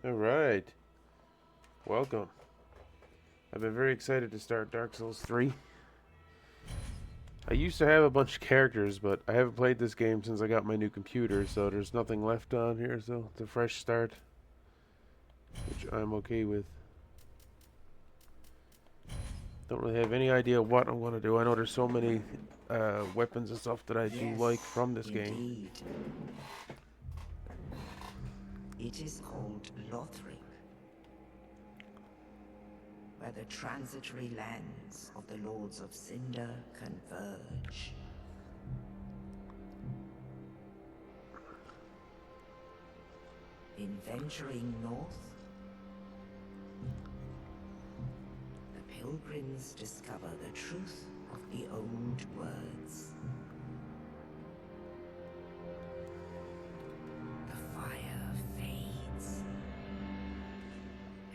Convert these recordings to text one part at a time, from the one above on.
Alright, welcome. I've been very excited to start Dark Souls 3. I used to have a bunch of characters, but I haven't played this game since I got my new computer, so there's nothing left on here, so it's a fresh start, which I'm okay with. Don't really have any idea what I want to do. I know there's so many weapons and stuff that I do like Yes, from this game. indeed. It is called Lothric, where the transitory lands of the Lords of Cinder converge. In venturing north, the pilgrims discover the truth of the old words. The fire fades,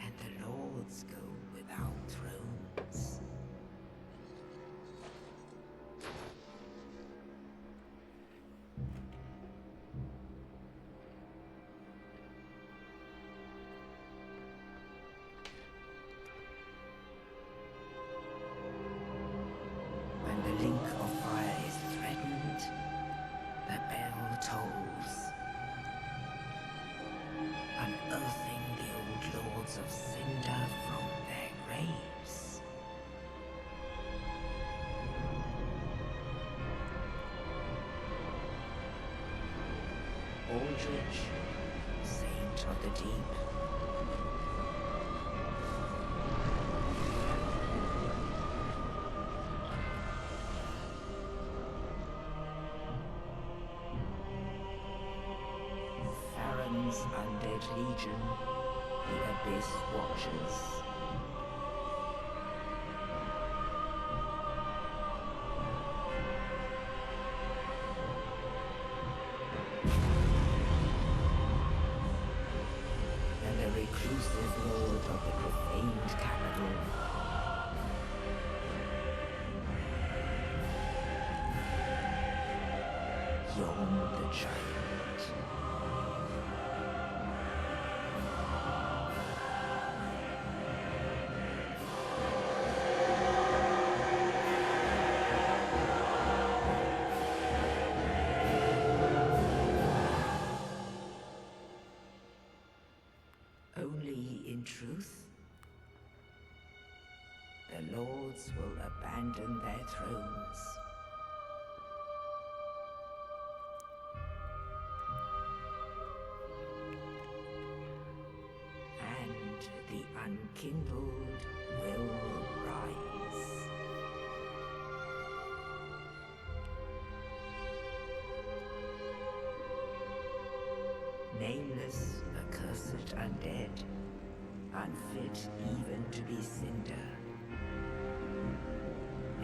and the lords go without thrones. When the link of fire is threatened, the bell tolls, unearthing the old lords of Cinder from their graves. Aldrich, saint of the deep. Farron's undead legion, the Abyss Watchers. And the reclusive lord of the profaned capital. Yon the giant. Only in truth, the lords will abandon their thrones. And the unkindled will rise. Nameless, accursed undead, unfit even to be cinder.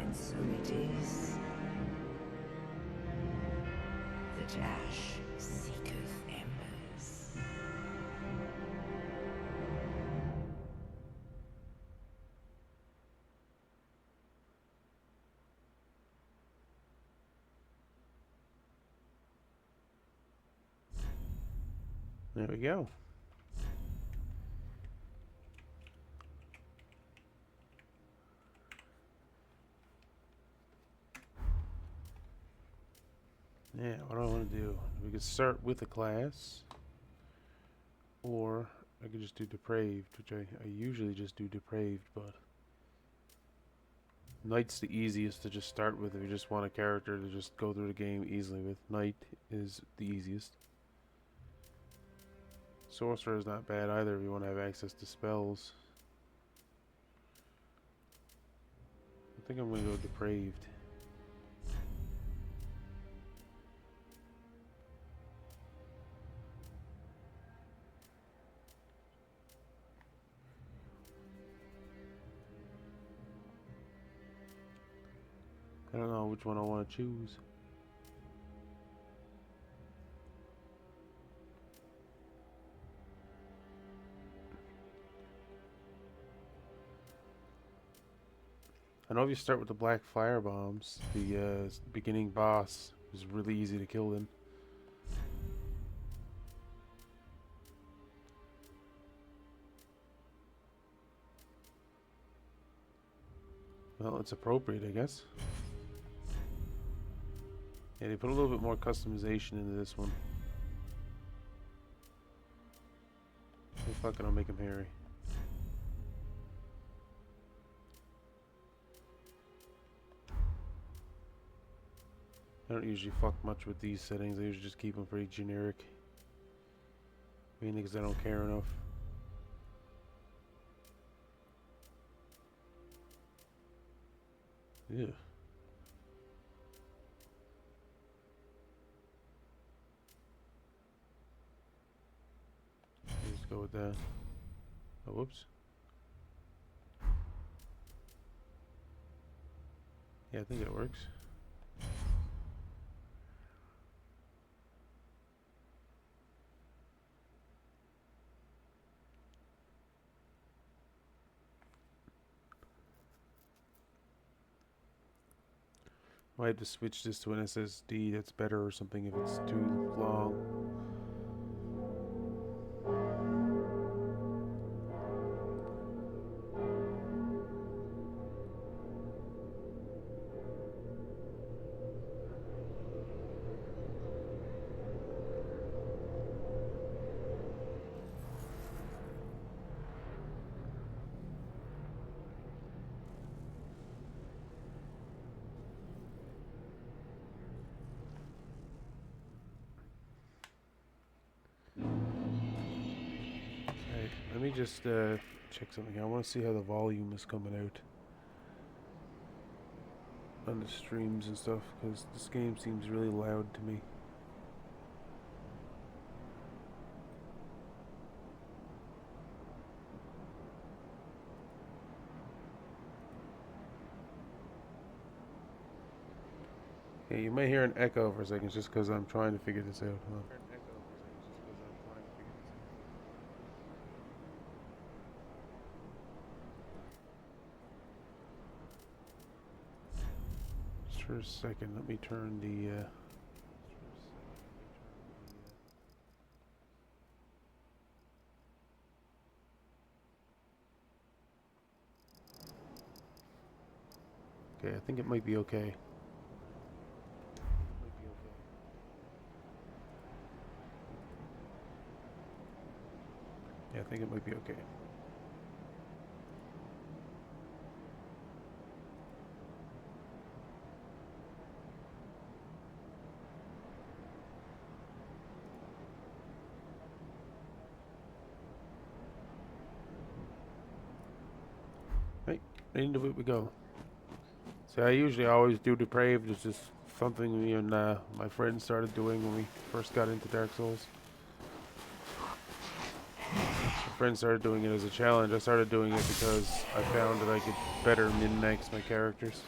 And so it is. The dash seeketh embers. There we go. Yeah, what do I want to do? We could start with a class, or I could just do depraved, which I usually just do depraved, but Knight's the easiest to just start with if you just want a character to just go through the game easily with. Knight is the easiest. Sorcerer is not bad either if you want to have access to spells. I think I'm going to go depraved. I don't know which one I want to choose. I know if you start with the black fire bombs, the beginning boss is really easy to kill them. Well, it's appropriate, I guess. Yeah, they put a little bit more customization into this one. Oh, fuck it, I'll make him hairy. I don't usually fuck much with these settings. I usually just keep them pretty generic. Mainly because I don't care enough. Yeah. Let's go with that. Oh, whoops. Yeah, I think it works. Might have to switch this to an SSD. That's better or something if it's too long. Alright, let me just check something. I want to see how the volume is coming out on the streams and stuff, because this game seems really loud to me. Yeah, you might hear an echo for a second just because I'm trying to figure this out. Huh? Just for a second, let me turn the okay, I think it might be okay. Yeah, I think it might be okay. Right, into it we go. So I usually always do Depraved. It's just something me and my friends started doing when we first got into Dark Souls. My friends started doing it as a challenge. I started doing it because I found that I could better min-max my characters.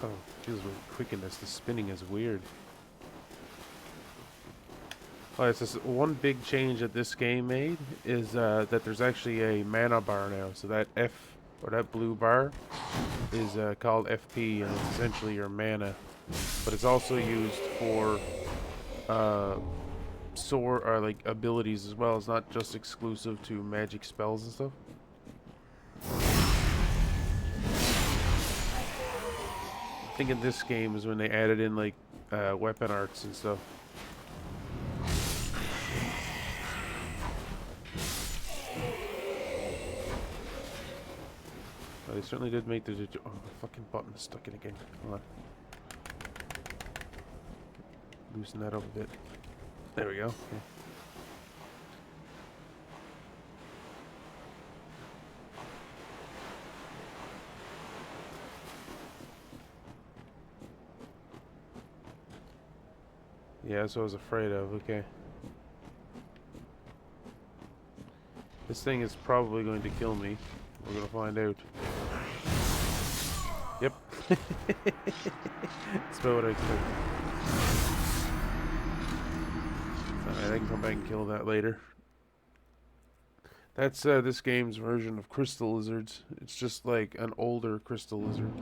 Oh, feels really quick in this. The spinning is weird. Oh, it's just one big change that this game made is that there's actually a mana bar now. So that F, or that blue bar, is called FP, and it's essentially your mana. But it's also used for sword or like abilities as well. It's not just exclusive to magic spells and stuff. I think in this game is when they added in like weapon arts and stuff. They certainly did make the... Oh, the fucking button is stuck in again. Hold on. Loosen that up a bit. There we go. Okay. Yeah, that's what I was afraid of. Okay. This thing is probably going to kill me. We're going to find out. Yep. That's about what I expected. Alright, I can come back and kill that later. That's this game's version of crystal lizards. It's just like an older crystal lizard.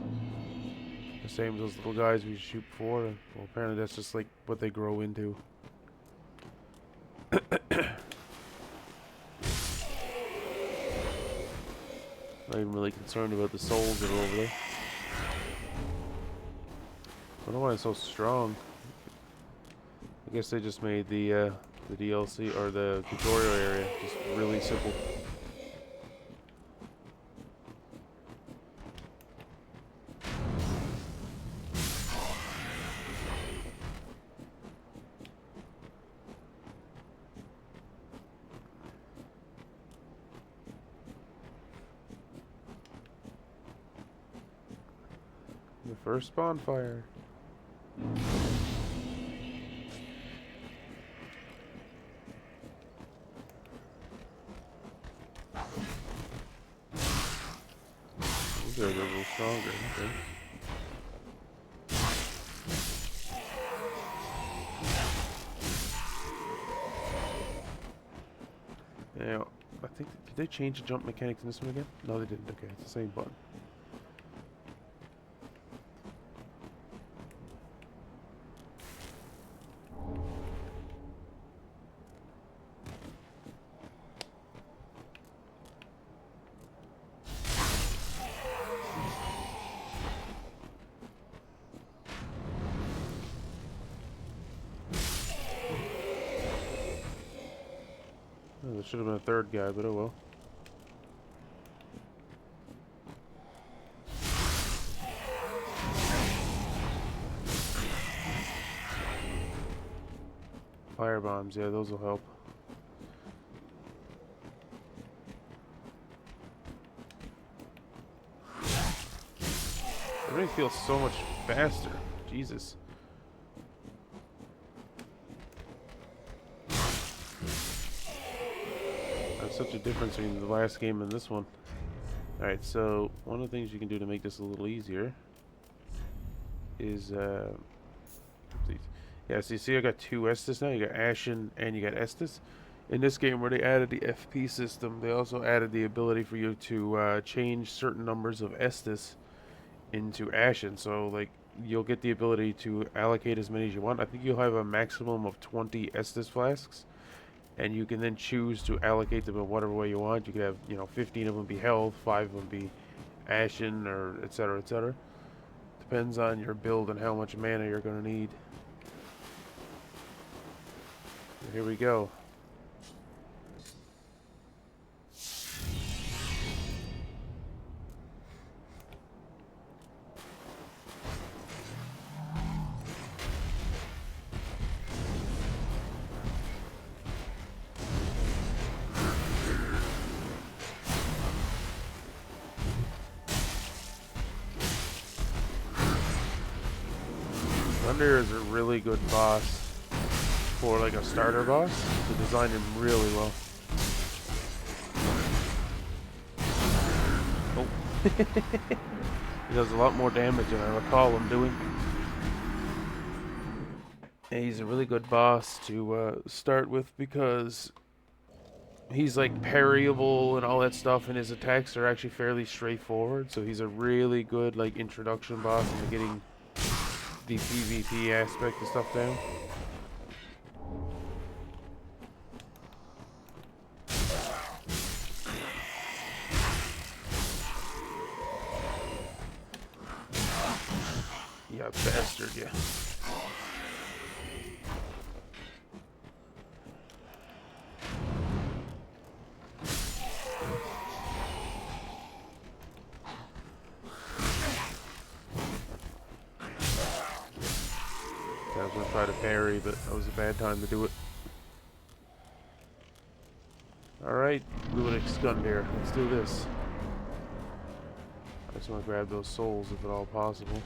The same as those little guys we shoot before. Well, apparently that's just like what they grow into. Not even really concerned about the souls that are over there. I don't know why it's so strong. I guess they just made the DLC or the tutorial area just really simple. The first bonfire. These guys are a little stronger, okay. Yeah, I think, did they change the jump mechanics in this one again? No, they didn't. Okay, it's the same button. Oh, there should have been a third guy, but oh well. Fire bombs, yeah, those will help. Everything feels so much faster. Jesus. That's such a difference between the last game and this one. Alright, so one of the things you can do to make this a little easier is, yeah, so you see I got two Estus now. You got Ashen and you got Estus. In this game where they added the FP system, they also added the ability for you to change certain numbers of Estus into Ashen. So, like, you'll get the ability to allocate as many as you want. I think you'll have a maximum of 20 Estus flasks. And you can then choose to allocate them in whatever way you want. You could have, 15 of them be health, 5 of them be Ashen, or etc., etc. Depends on your build and how much mana you're going to need. Here we go. Thunder is a really good boss for like a starter boss. They designed him really well. Oh. He does a lot more damage than I recall him doing. And he's a really good boss to start with because he's like parryable and all that stuff, and his attacks are actually fairly straightforward. So he's a really good like introduction boss into getting the PvP aspect of stuff down. Yeah, bastard, yeah. I was gonna try to parry, but that was a bad time to do it. Alright, Lothric Cinder, let's do this. I just want to grab those souls if at all possible.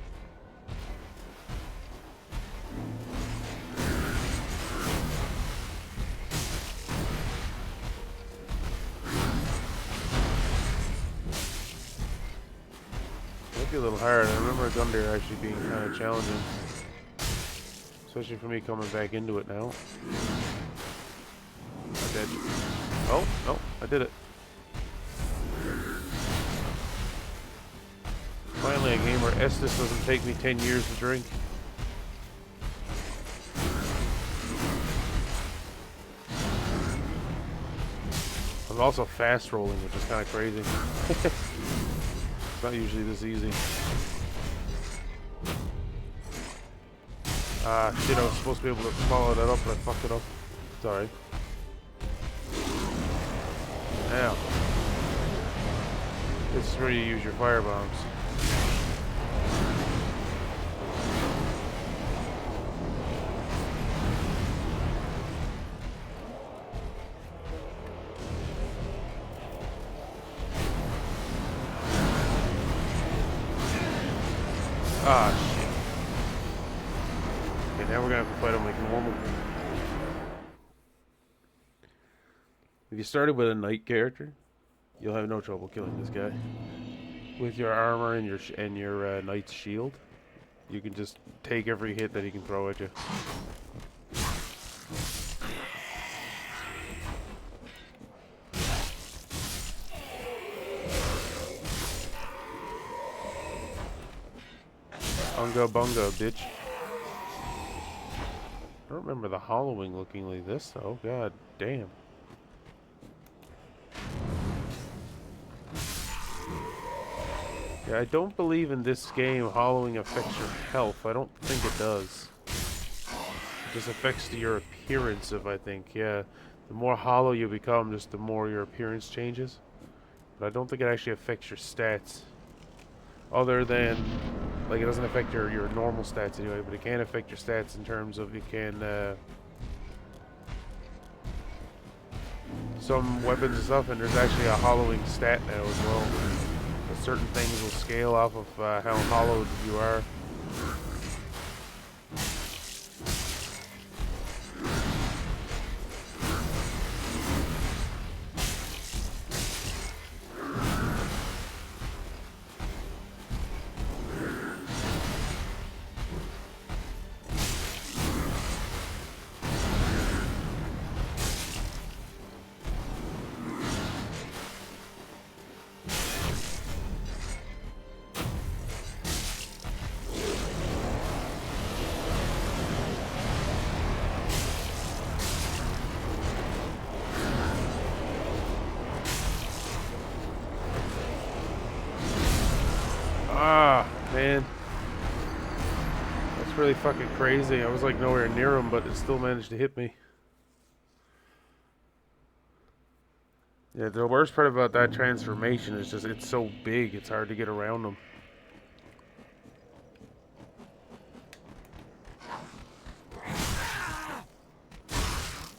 Might be a little hard. I remember Cinder actually being kind of challenging. Especially for me coming back into it now. I'm dead. Oh, no, I did it. Finally finally a game where Estus doesn't take me 10 years to drink. I'm also fast rolling, which is kind of crazy. It's not usually this easy. Ah, shit, I was supposed to be able to follow that up, but I fucked it up. Sorry. Now. This is where you use your fire bombs. Ah, shit. Okay, now we're gonna have to fight him like normal. If you started with a knight character, you'll have no trouble killing this guy. With your armor and your knight's shield, you can just take every hit that he can throw at you. Bunga bunga, bitch. I don't remember the hollowing looking like this, though. God damn. Yeah, I don't believe in this game hollowing affects your health. I don't think it does. It just affects your appearance of, I think. Yeah, the more hollow you become, just the more your appearance changes. But I don't think it actually affects your stats. Other than, like, it doesn't affect your normal stats anyway, but it can affect your stats in terms of it can, some weapons and stuff, and there's actually a hollowing stat now as well. But certain things will scale off of how hollowed you are. Ah, man. That's really fucking crazy. I was like nowhere near him, but it still managed to hit me. Yeah, the worst part about that transformation is just it's so big, it's hard to get around them.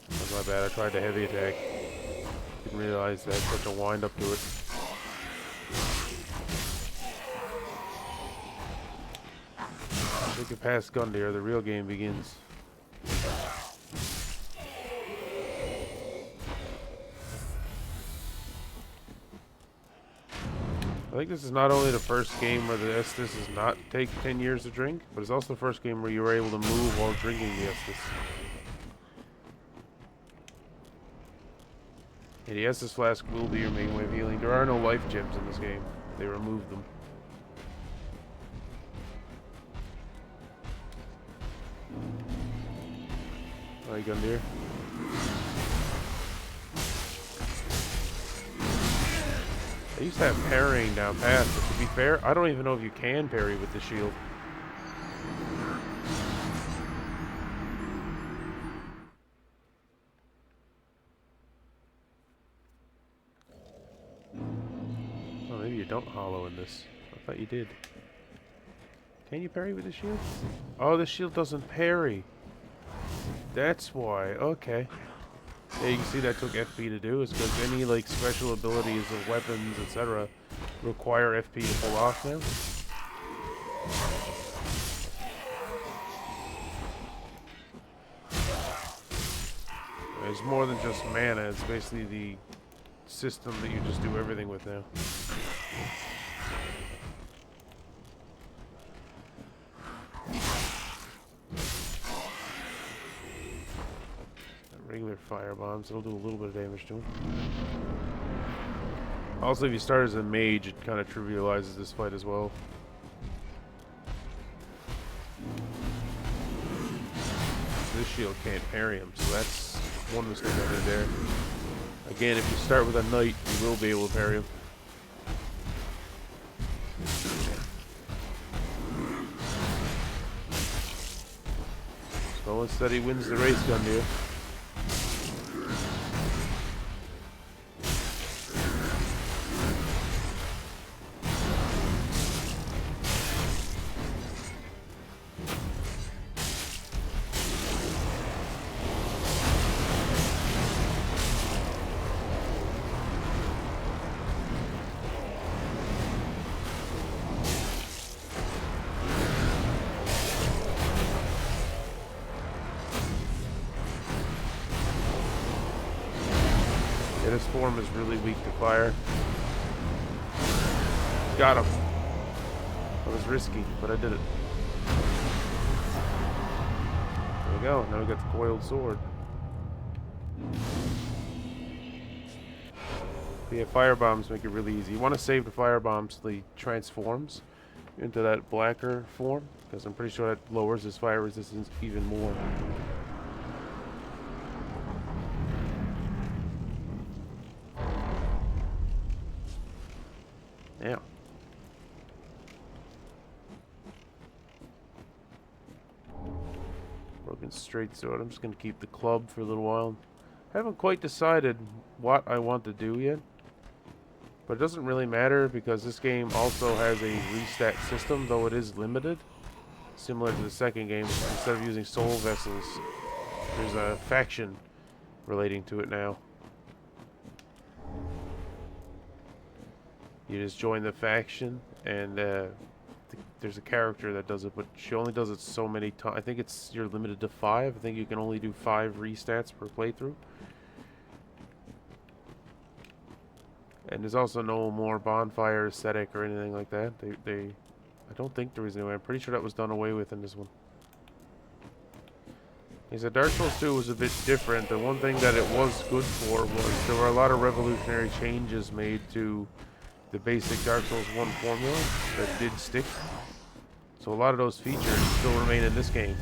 That's my bad, I tried the heavy attack. Didn't realize that had such a wind up to it. Take it past Gundyr, the real game begins. I think this is not only the first game where the Estus does not take 10 years to drink, but it's also the first game where you were able to move while drinking the Estus. Yeah, the Estus flask will be your main way of healing. There are no life gems in this game. They removed them. Alright, Gundyr. I used to have parrying down pat, but to be fair, I don't even know if you can parry with the shield. Oh, maybe you don't hollow in this. I thought you did. Can you parry with the shield? Oh, the shield doesn't parry. That's why. Okay. Yeah, you can see that took FP to do. It's because any like special abilities of weapons, etc., require FP to pull off now. It's more than just mana. It's basically the system that you just do everything with now. Regular fire bombs, it'll do a little bit of damage to him. Also, if you start as a mage, it kind of trivializes this fight as well. this shield can't parry him, so that's one mistake I did there. Again, if you start with a knight, you will be able to parry him. So instead he wins the race gun here. Yeah, this form is really weak to fire. Got him. That was risky, but I did it. There we go. Now we got the coiled sword. But yeah, fire bombs make it really easy. You want to save the fire bombs till he transforms into that blacker form, because I'm pretty sure that lowers his fire resistance even more. Yeah. Broken straight sword. I'm just going to keep the club for a little while. I haven't quite decided what I want to do yet. But it doesn't really matter because this game also has a restat system, though it is limited. Similar to the second game, instead of using soul vessels, there's a faction relating to it now. You just join the faction, and there's a character that does it, but she only does it so many times. I think you're limited to 5. I think you can only do 5 restats per playthrough. And there's also no more bonfire aesthetic or anything like that. I don't think there is anyway. I'm pretty sure that was done away with in this one. He said Dark Souls 2 was a bit different. The one thing that it was good for was there were a lot of revolutionary changes made to the basic Dark Souls 1 formula that did stick. So a lot of those features still remain in this game.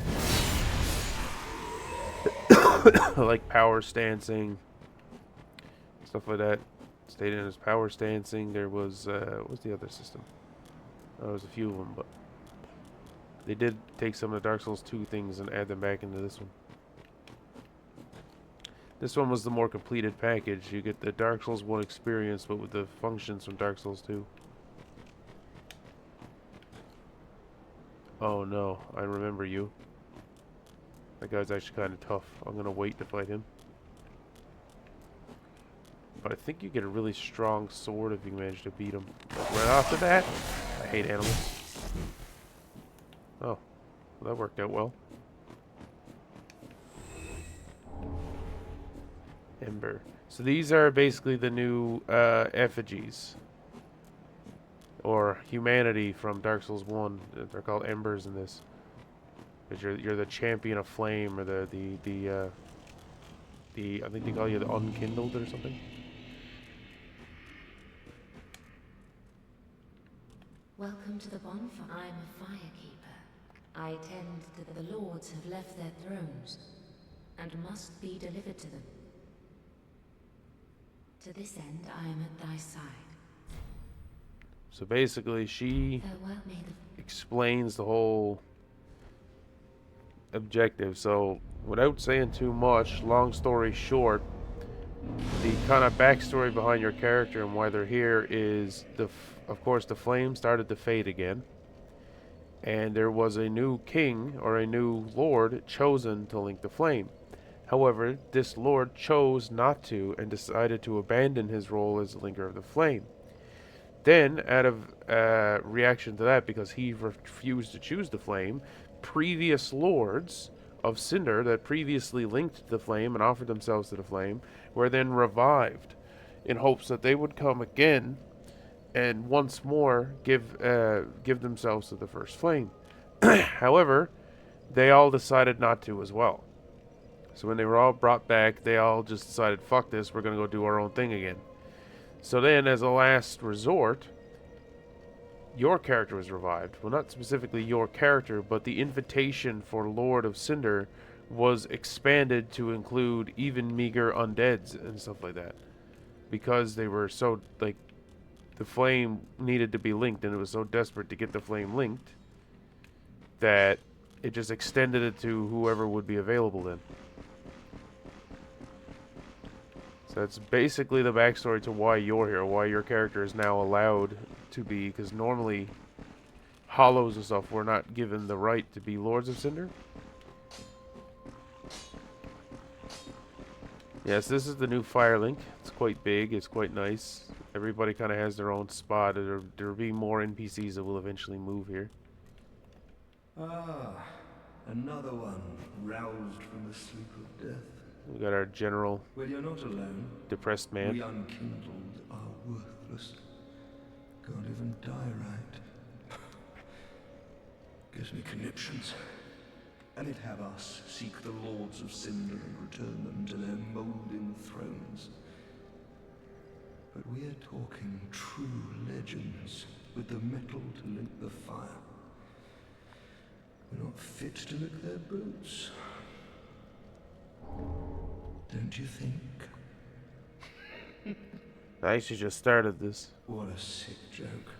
Like power stancing, stuff like that. Stayed in his power stancing. There was, what was the other system? There was a few of them, but they did take some of the Dark Souls 2 things and add them back into this one. This one was the more completed package. You get the Dark Souls 1 experience, but with the functions from Dark Souls 2. Oh no, I remember you. That guy's actually kind of tough. I'm gonna wait to fight him. But I think you get a really strong sword if you manage to beat him. Like right off the bat. I hate animals. Oh, well, that worked out well. Ember. So these are basically the new effigies. Or humanity from Dark Souls 1. They're called embers in this. Because you're the champion of flame, or the I think they call you the unkindled or something. Welcome to the bonfire. I'm a firekeeper. I tend that the lords have left their thrones and must be delivered to them. To this end, I am at thy side. So basically, she explains the whole objective. So without saying too much, long story short, the kind of backstory behind your character and why they're here is of course the flame started to fade again, and there was a new king or a new lord chosen to link the flame. However, this lord chose not to and decided to abandon his role as linker of the flame. Then, out of reaction to that, because he refused to choose the flame, previous lords of Cinder that previously linked the flame and offered themselves to the flame were then revived in hopes that they would come again and once more give themselves to the first flame. However, they all decided not to as well. So when they were all brought back, they all just decided, fuck this, we're going to go do our own thing again. So then, as a last resort, your character was revived. Well, not specifically your character, but the invitation for Lord of Cinder was expanded to include even meager undeads and stuff like that, because they were so, like, the flame needed to be linked, and it was so desperate to get the flame linked that it just extended it to whoever would be available then. So that's basically the backstory to why you're here, why your character is now allowed to be, because normally hollows and stuff were not given the right to be Lords of Cinder. Yes, this is the new Fire Link. It's quite big, it's quite nice. Everybody kind of has their own spot. There will be more NPCs that will eventually move here. Ah, another one roused from the sleep of death. We got our general Well, you're not alone. depressed man. We unkindled are worthless. Can't even die right. Gives me conniptions. And it'd have us seek the Lords of Cinder and return them to their moulding thrones. But we're talking true legends with the metal to link the fire. We're not fit to lick their boots. Don't you think? I actually just started this. What a sick joke.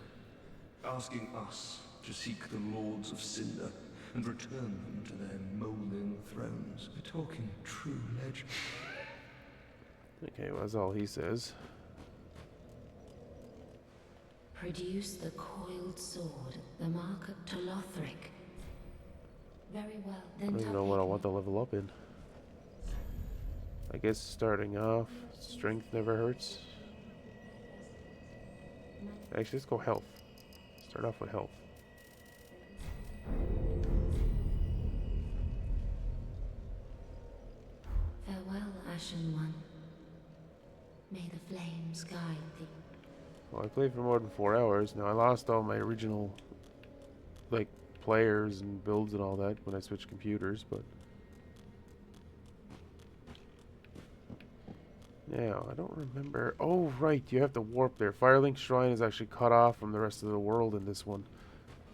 Asking us to seek the Lords of Cinder and return them to their moulding thrones. We're talking true legend. Okay, well, that's all he says. Produce the coiled sword, the mark to Lothric. Very well, I then don't even know what I want to level up in. I guess starting off, strength never hurts. Actually, let's go health. Start off with health. Farewell, Ashen One. May the flames guide thee. Well, I played for more than 4 hours. Now, I lost all my original, like, players and builds and all that when I switched computers, but... Now, I don't remember... Oh, right, you have to warp there. Firelink Shrine is actually cut off from the rest of the world in this one.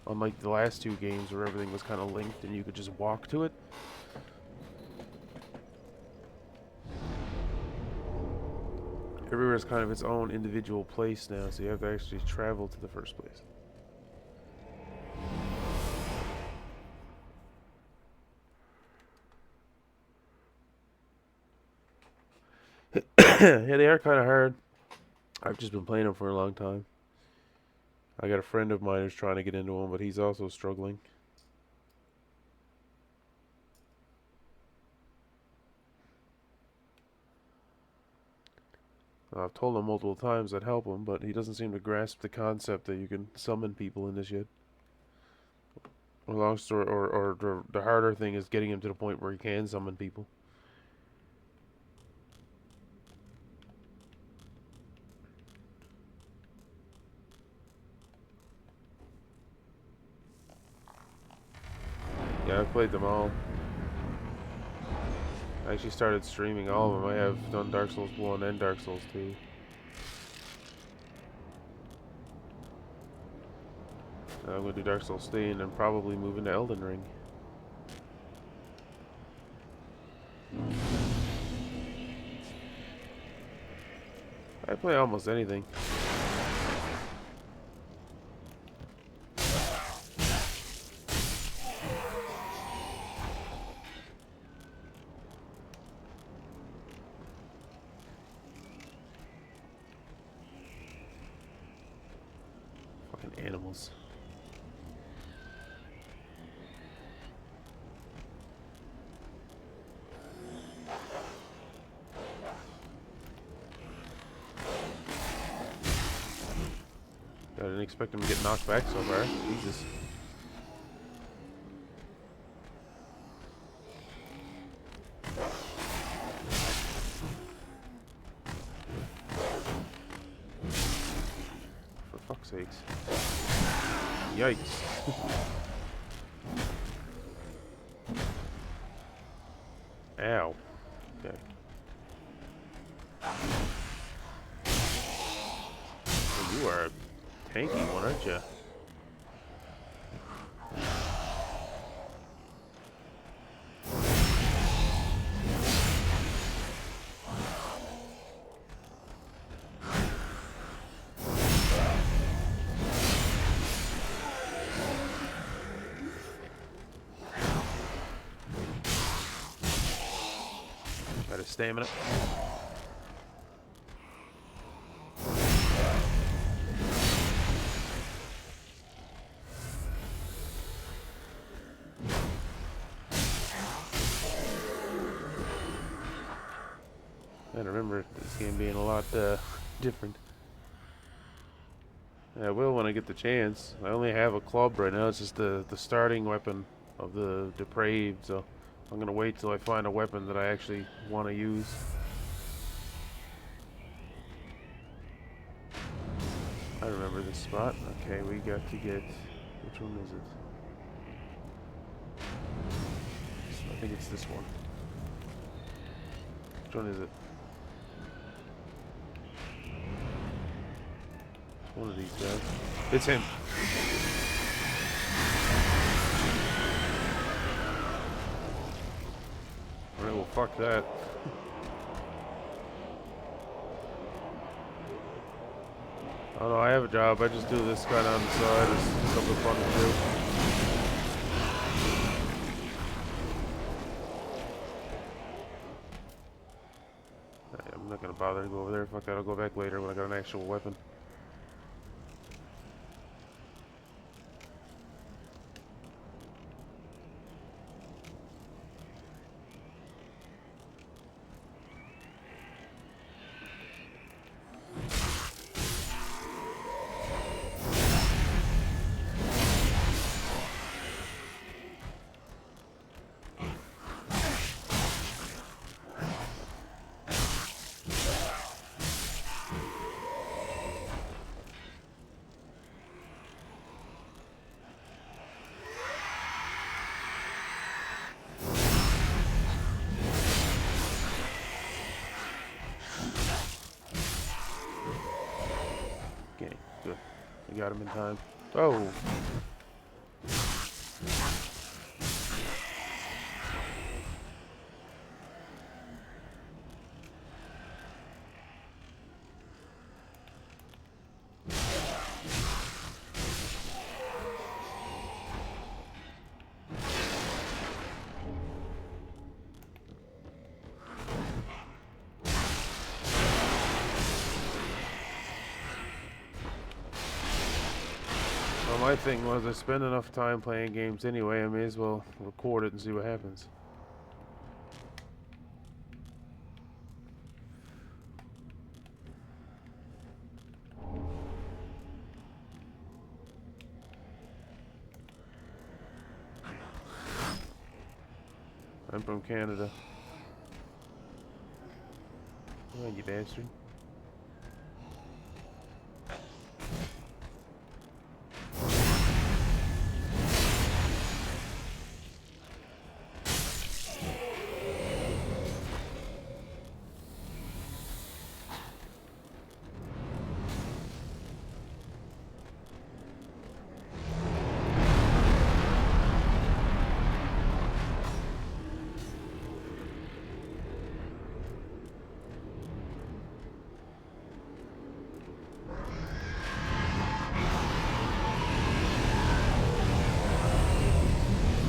Unlike the last two games where everything was kind of linked and you could just walk to it. Everywhere is kind of its own individual place now, so you have to actually travel to the first place. Yeah, they are kind of hard. I've just been playing them for a long time. I got a friend of mine who's trying to get into them, but he's also struggling. I've told him multiple times I'd help him, but he doesn't seem to grasp the concept that you can summon people in this yet. Or long story, or the harder thing is getting him to the point where he can summon people. Yeah, I've played them all. I actually started streaming all of them. I have done Dark Souls 1 and Dark Souls 2. I'm going to do Dark Souls 3 and then probably move into Elden Ring. I play almost anything. Fucking animals. I didn't expect him to get knocked back so far. Jesus. For fuck's sakes. Yikes. Ow. Okay. Well, you are a tanky one, aren't you? stamina. I remember this game being a lot different. I will when I get the chance. I only have a club right now. It's just the starting weapon of the depraved, so I'm gonna wait till I find a weapon that I actually want to use. I remember this spot. Okay, we got to get... Which one is it? I think it's this one. Which one is it? One of these guys. It's him. Alright, well, fuck that. Oh no, I have a job. I just do this kind of on the side. It's something fun to do. I'm not gonna bother to go over there. Fuck that, I'll go back later when I got an actual weapon. Okay, good. We got him in time. Oh! Well, my thing was I spend enough time playing games anyway, I may as well record it and see what happens. I'm from Canada. Come on, you bastard.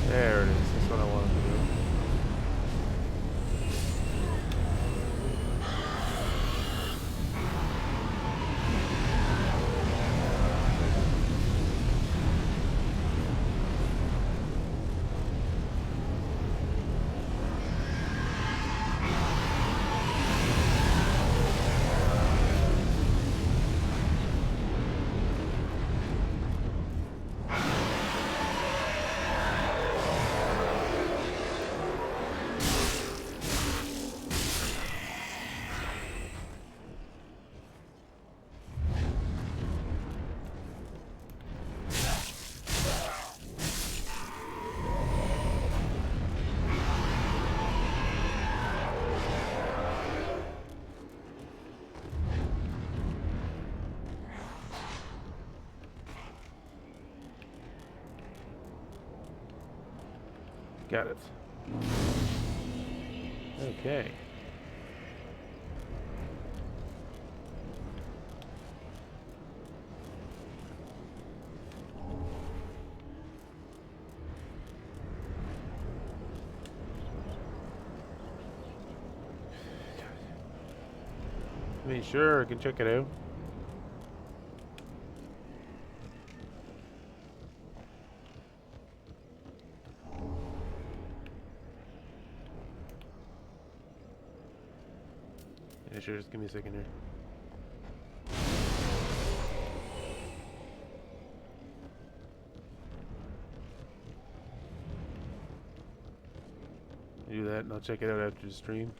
There it is. That's what I wanted to do. Got it. Okay. mean, sure, I can check it out. Yeah, sure, just give me a second here. Do that, and I'll check it out after the stream.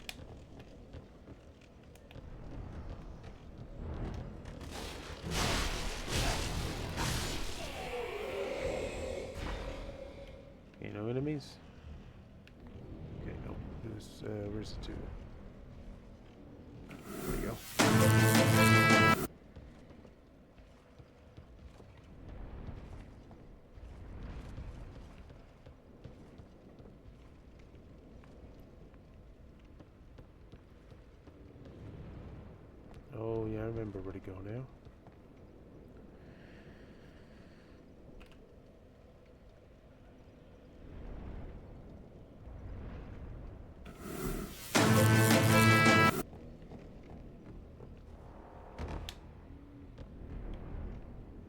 Okay, no enemies. Okay, no. Where's the two? There we go. Oh, yeah, I remember where to go now.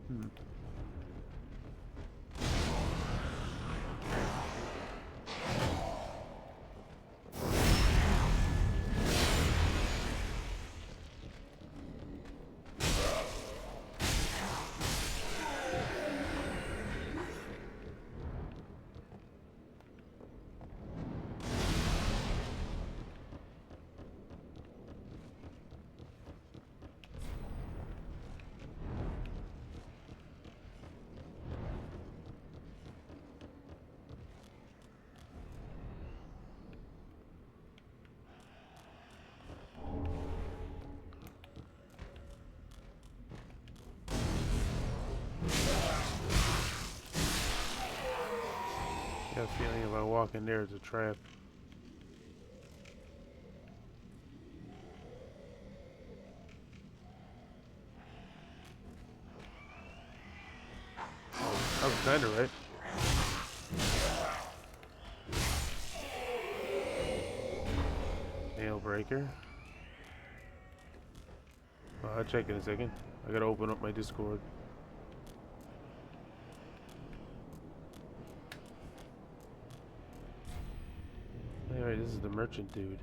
Hmm. I have a feeling if I walk in there, it's a trap. Oh, I was kinda right. Nail breaker. Well, I'll check in a second. I gotta open up my Discord. Alright, this is the merchant dude.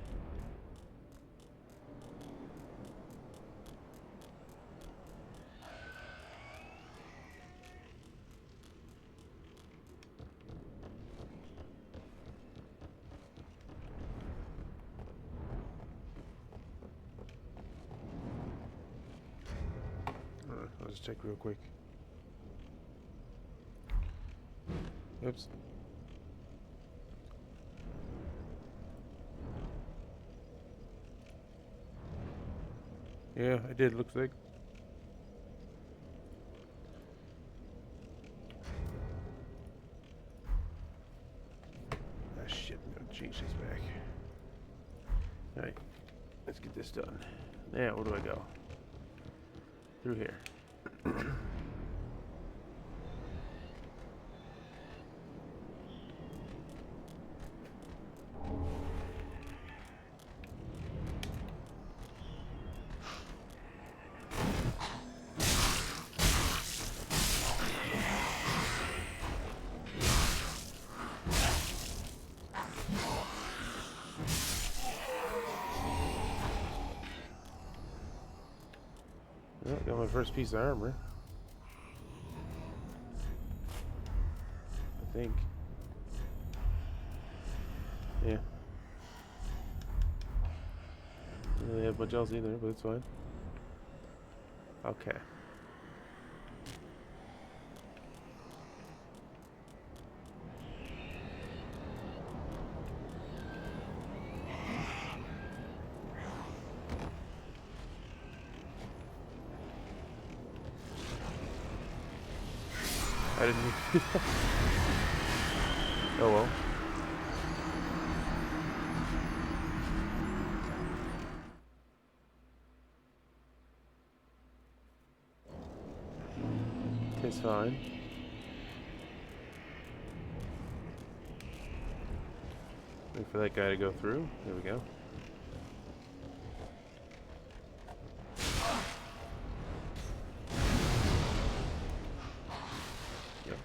I'll just check real quick. Oops. Yeah, I did, looks like. Ah, shit, I'm gonna change this back. Alright, let's get this done. Now, where do I go? Through here. Well, got my first piece of armor. I think. Yeah. Don't really have much else either, but it's fine. Okay. I didn't. Oh well. It's fine. Wait for that guy to go through. There we go.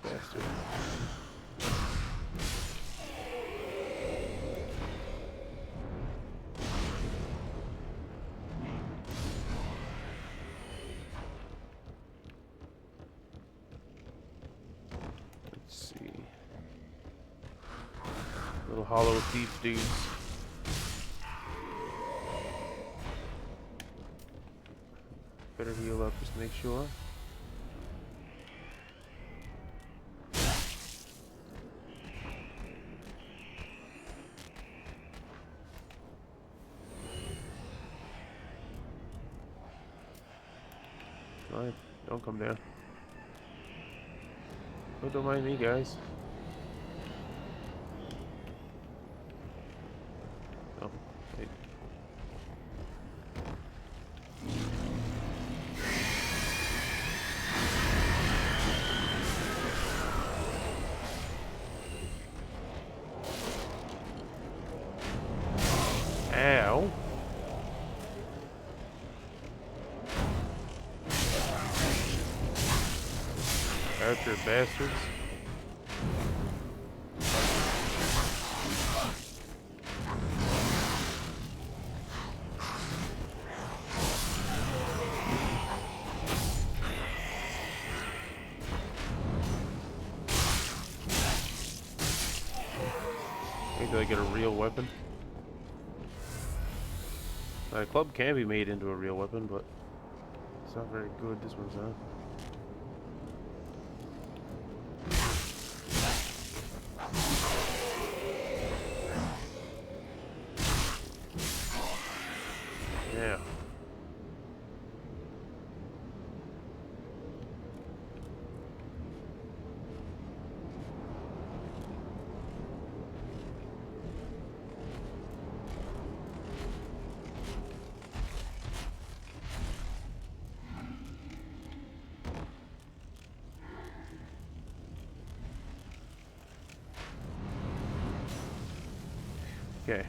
Bastard. Let's see. Little hollow thief dudes. Better heal up just to make sure. Alright, don't come down. Oh, don't mind me, guys. Oh, wait. Ow. Archer bastards. Maybe I get a real weapon. A club can be made into a real weapon, but it's not very good. This one's not. Yeah. Okay.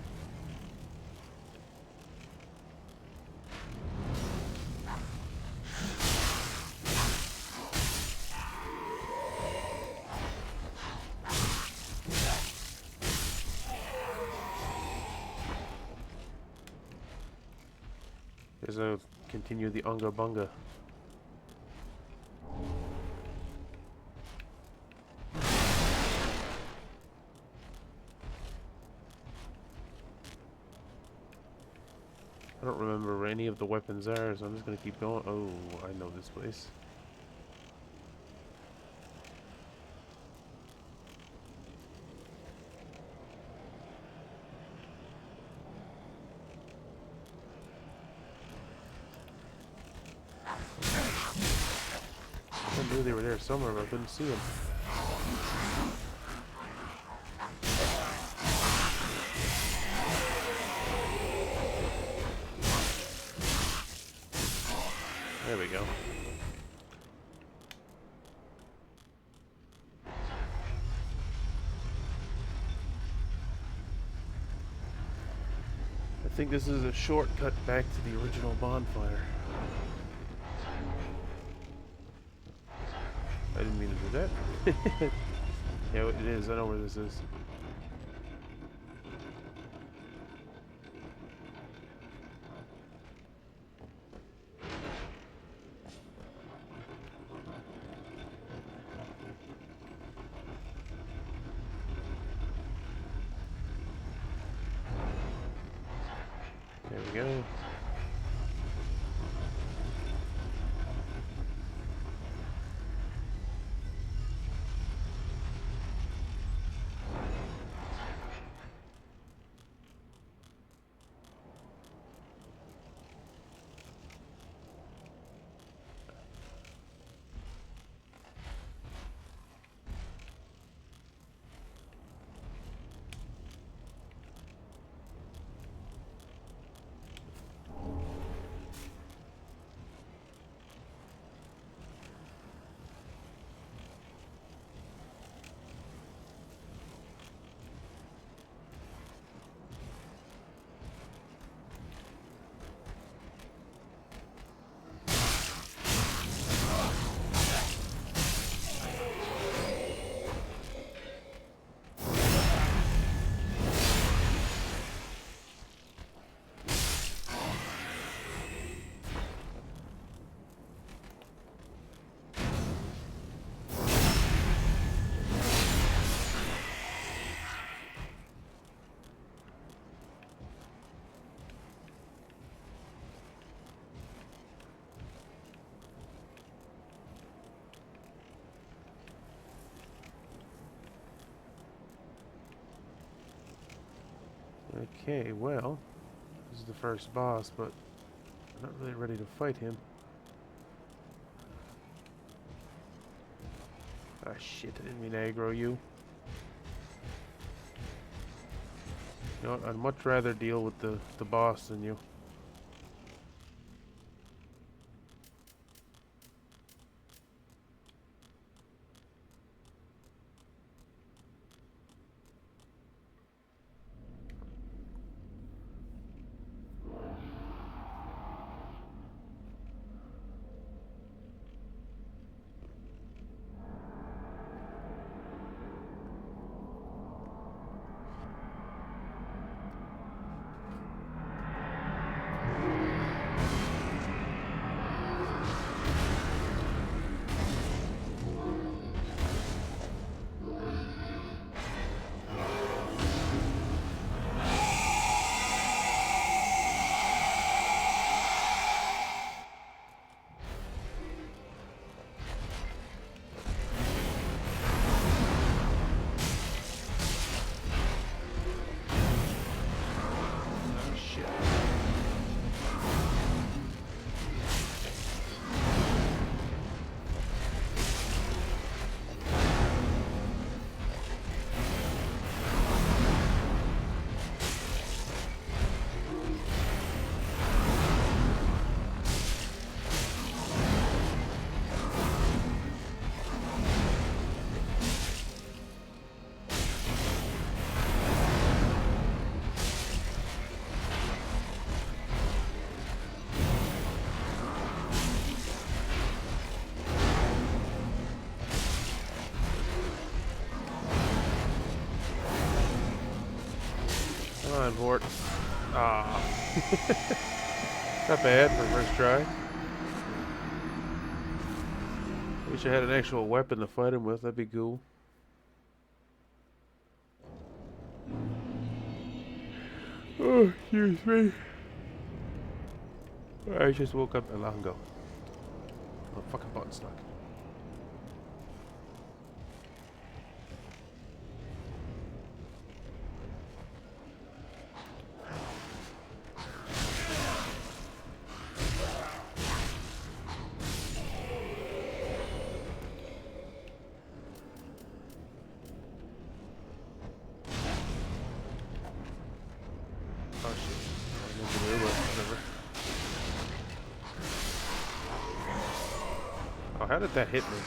As I continue the Unga Bunga. I don't remember where any of the weapons are, so I'm just gonna keep going. Oh, I know this place. I knew they were there somewhere, but I couldn't see them. There we go. I think this is a shortcut back to the original bonfire. I didn't mean to do that. Yeah, it is. I know where this is. There we go. Okay, well, this is the first boss, but I'm not really ready to fight him. Ah, shit, I didn't mean to aggro you. You know what, I'd much rather deal with the boss than you. Oh, shit. Come on, Vort. Ah. Not bad for first try. Wish I had an actual weapon to fight him with, that'd be cool. Oh, excuse me. I just woke up not long ago. Oh, fucking button stuck. Oh shit. I didn't do it, but whatever. Oh, how did that hit me?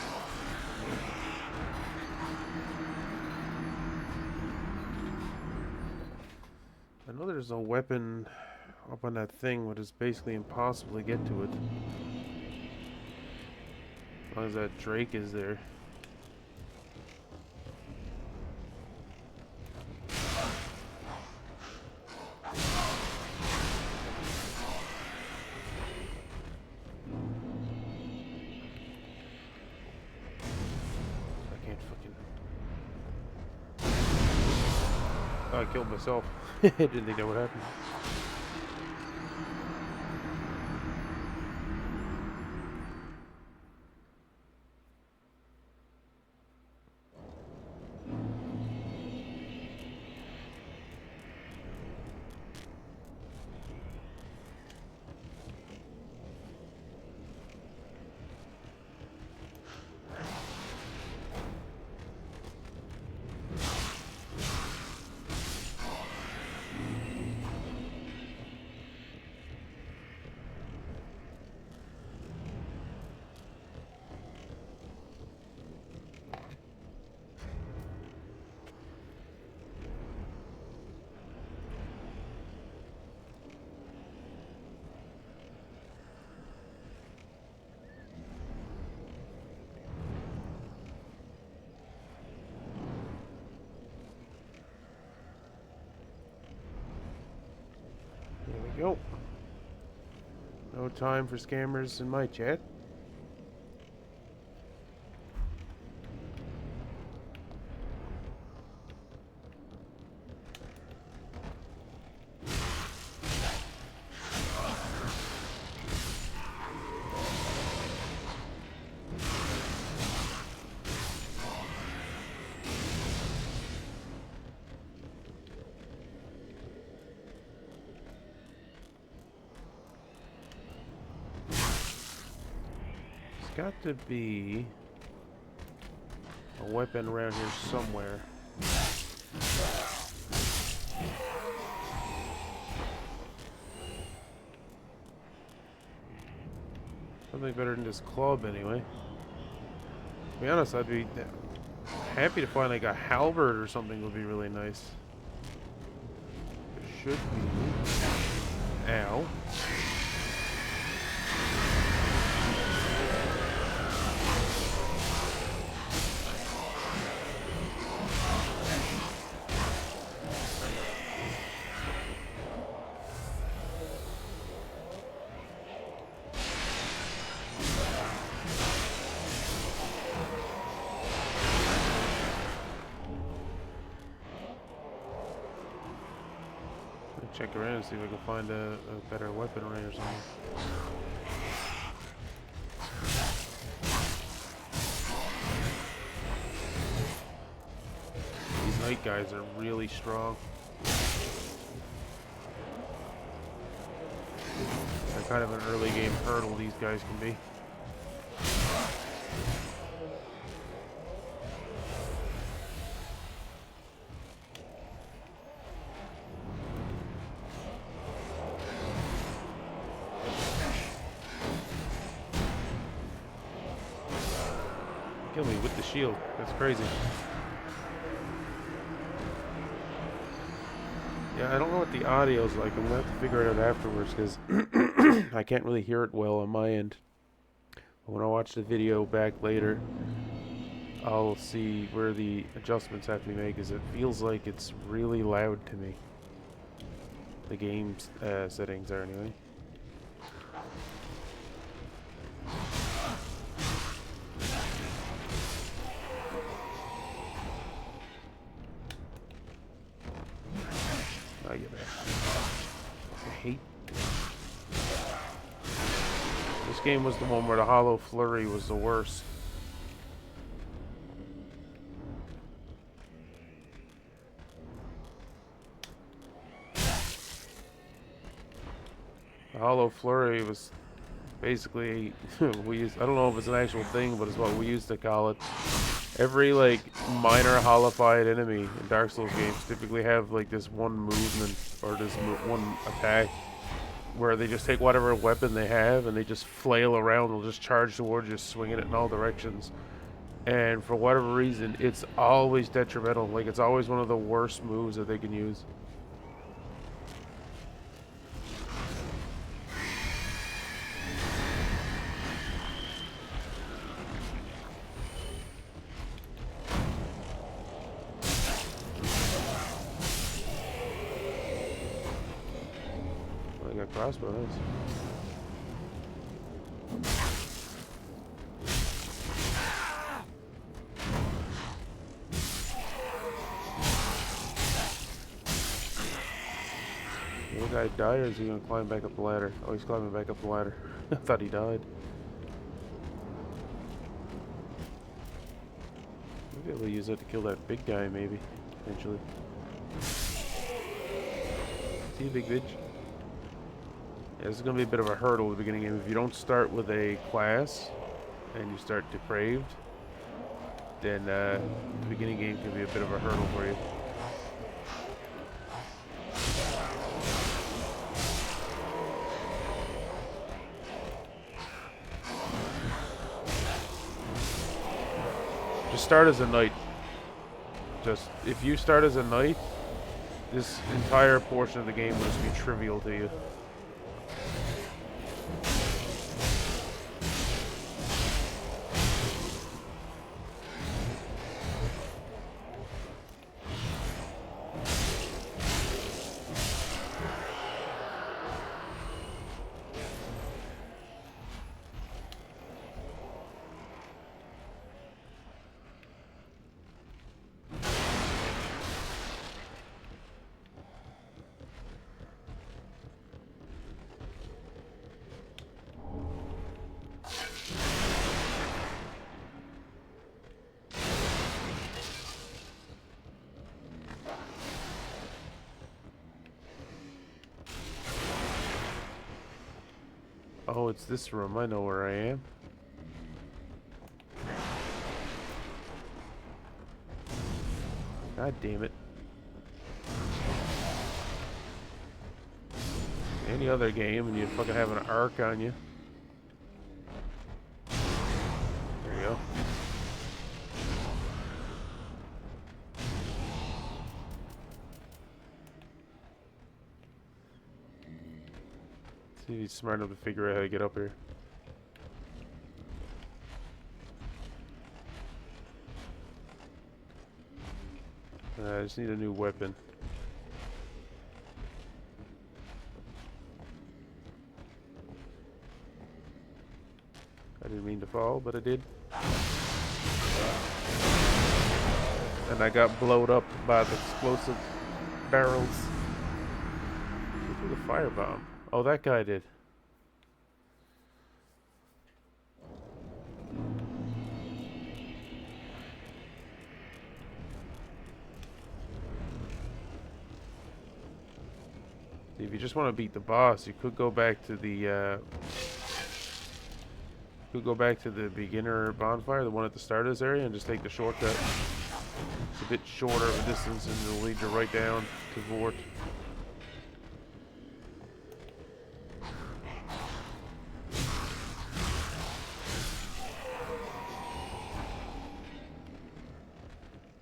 I know there's a weapon up on that thing, but it's basically impossible to get to it. As long as that Drake is there. I can't fucking... Oh, I killed myself. I didn't think that would happen. There we go. No time for scammers in my chat. got to be a weapon around here somewhere. Something better than this club, anyway. To be honest, I'd be happy to find like a halberd or something would be really nice. There should be. Ow. Check around and see if I can find a better weaponry or something. These knight guys are really strong. They're kind of an early game hurdle, these guys can be. Kill me with the shield. That's crazy. Yeah, I don't know what the audio's like. I'm gonna have to figure it out afterwards because I can't really hear it well on my end. But when I watch the video back later, I'll see where the adjustments have to be made because it feels like it's really loud to me. The game's settings are anyway. I get back. I hate this game was the one where the hollow flurry was the worst. The hollow flurry was basically we used, I don't know if it's an actual thing, but it's what we used to call it. Every like minor hollowified enemy in Dark Souls games typically have like this one movement or this one attack where they just take whatever weapon they have and they just flail around. They'll just charge towards you, swinging it in all directions. And for whatever reason, it's always detrimental. Like it's always one of the worst moves that they can use. I got crossbows. The guy died, or is he gonna climb back up the ladder? Oh, he's climbing back up the ladder. I thought he died. Maybe I'll use that to kill that big guy, maybe, eventually. See you, big bitch. Yeah, this is going to be a bit of a hurdle at the beginning game. If you don't start with a class and you start depraved, then the beginning game can be a bit of a hurdle for you. Just start as a knight. Just, if you start as a knight, this entire portion of the game will just be trivial to you. Oh, it's this room. I know where I am. God damn it. Any other game and you'd fucking have an arc on you. There you go. See if he's smart enough to figure out how to get up here. I just need a new weapon. I didn't mean to fall, but I did. And I got blowed up by the explosive barrels. Who threw the firebomb? Oh, that guy did. See, if you just want to beat the boss, you could go back to the beginner bonfire, the one at the start of this area, and just take the shortcut. It's a bit shorter of a distance, and it'll lead you right down to Vort.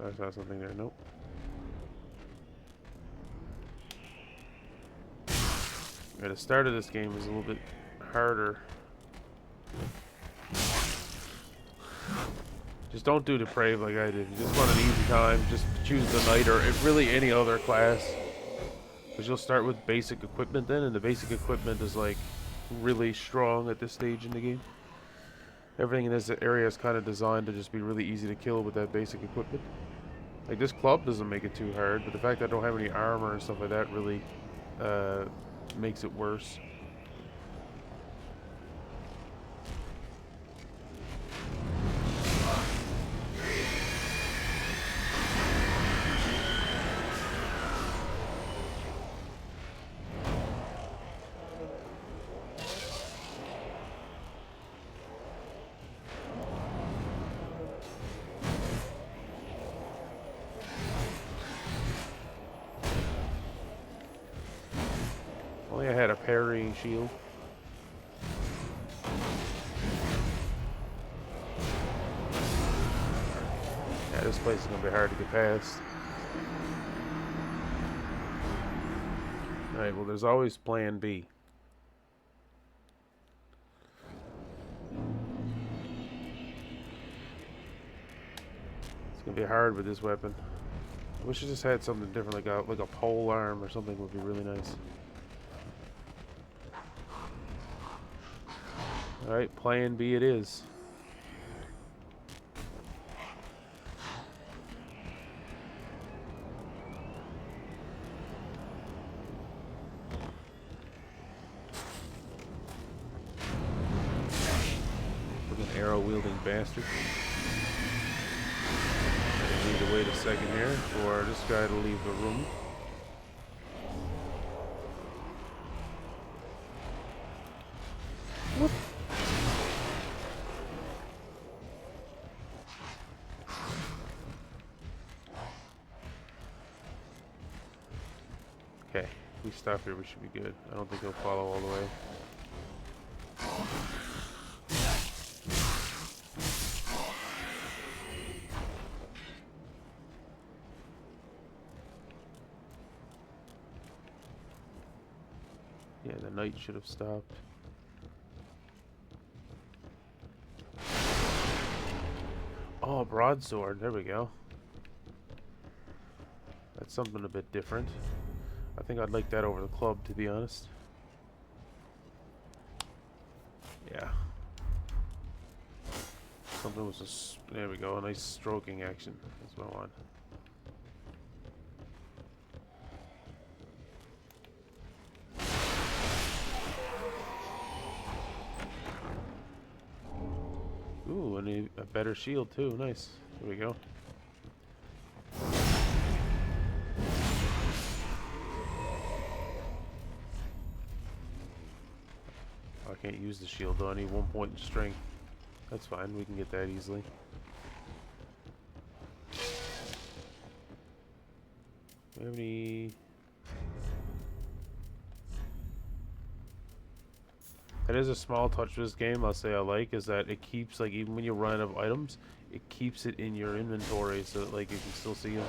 I saw something there. Nope. Yeah, the start of this game is a little bit harder. Just don't do Depraved like I did. You just want an easy time. Just choose the Knight or really any other class. Because you'll start with basic equipment then, and the basic equipment is like really strong at this stage in the game. Everything in this area is kind of designed to just be really easy to kill with that basic equipment. Like this club doesn't make it too hard, but the fact that I don't have any armor and stuff like that really makes it worse. Only I had a parrying shield. Yeah, this place is gonna be hard to get past. Alright, well there's always plan B. It's gonna be hard with this weapon. I wish I just had something different, like a pole arm or something would be really nice. Alright, plan B it is. Fucking arrow-wielding bastard. I need to wait a second here for this guy to leave the room. Whoop. Okay, if we stop here, we should be good. I don't think he'll follow all the way. Yeah, the knight should have stopped. Oh, broadsword. There we go. That's something a bit different. I think I'd like that over the club, to be honest. Yeah. Something was there we go, a nice stroking action. That's what I want. Ooh, and a better shield too. Nice. There we go. I can't use the shield though. I need 1 point in strength. That's fine. We can get that easily. we have any? That is a small touch of this game I'll say I like, is that it keeps, like, even when you run out of items, it keeps it in your inventory so that, like, you can still see them.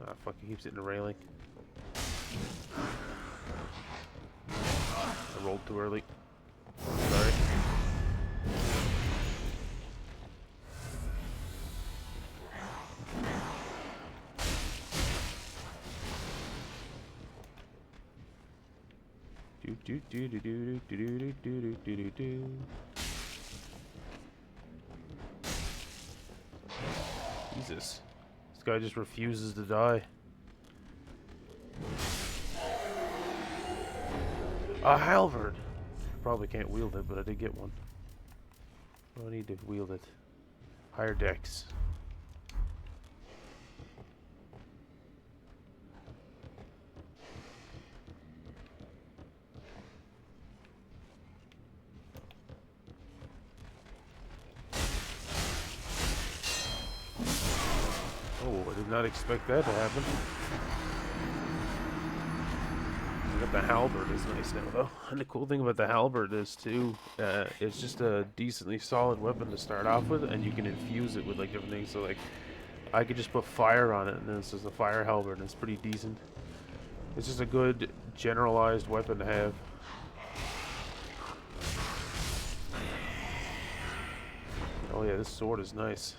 Ah, fuck, it keeps it in the railing. I rolled too early. Sorry. Do do do do do do do do do do do. Jesus, this guy just refuses to die. A halberd. Probably can't wield it, but I did get one. I need to wield it. Higher decks. Oh, I did not expect that to happen. I got the halberd is nice now, though. And the cool thing about the halberd is, too, it's just a decently solid weapon to start off with, and you can infuse it with, like, different things. So, like, I could just put fire on it, and then it's just a fire halberd, and it's pretty decent. It's just a good, generalized weapon to have. Oh yeah, this sword is nice.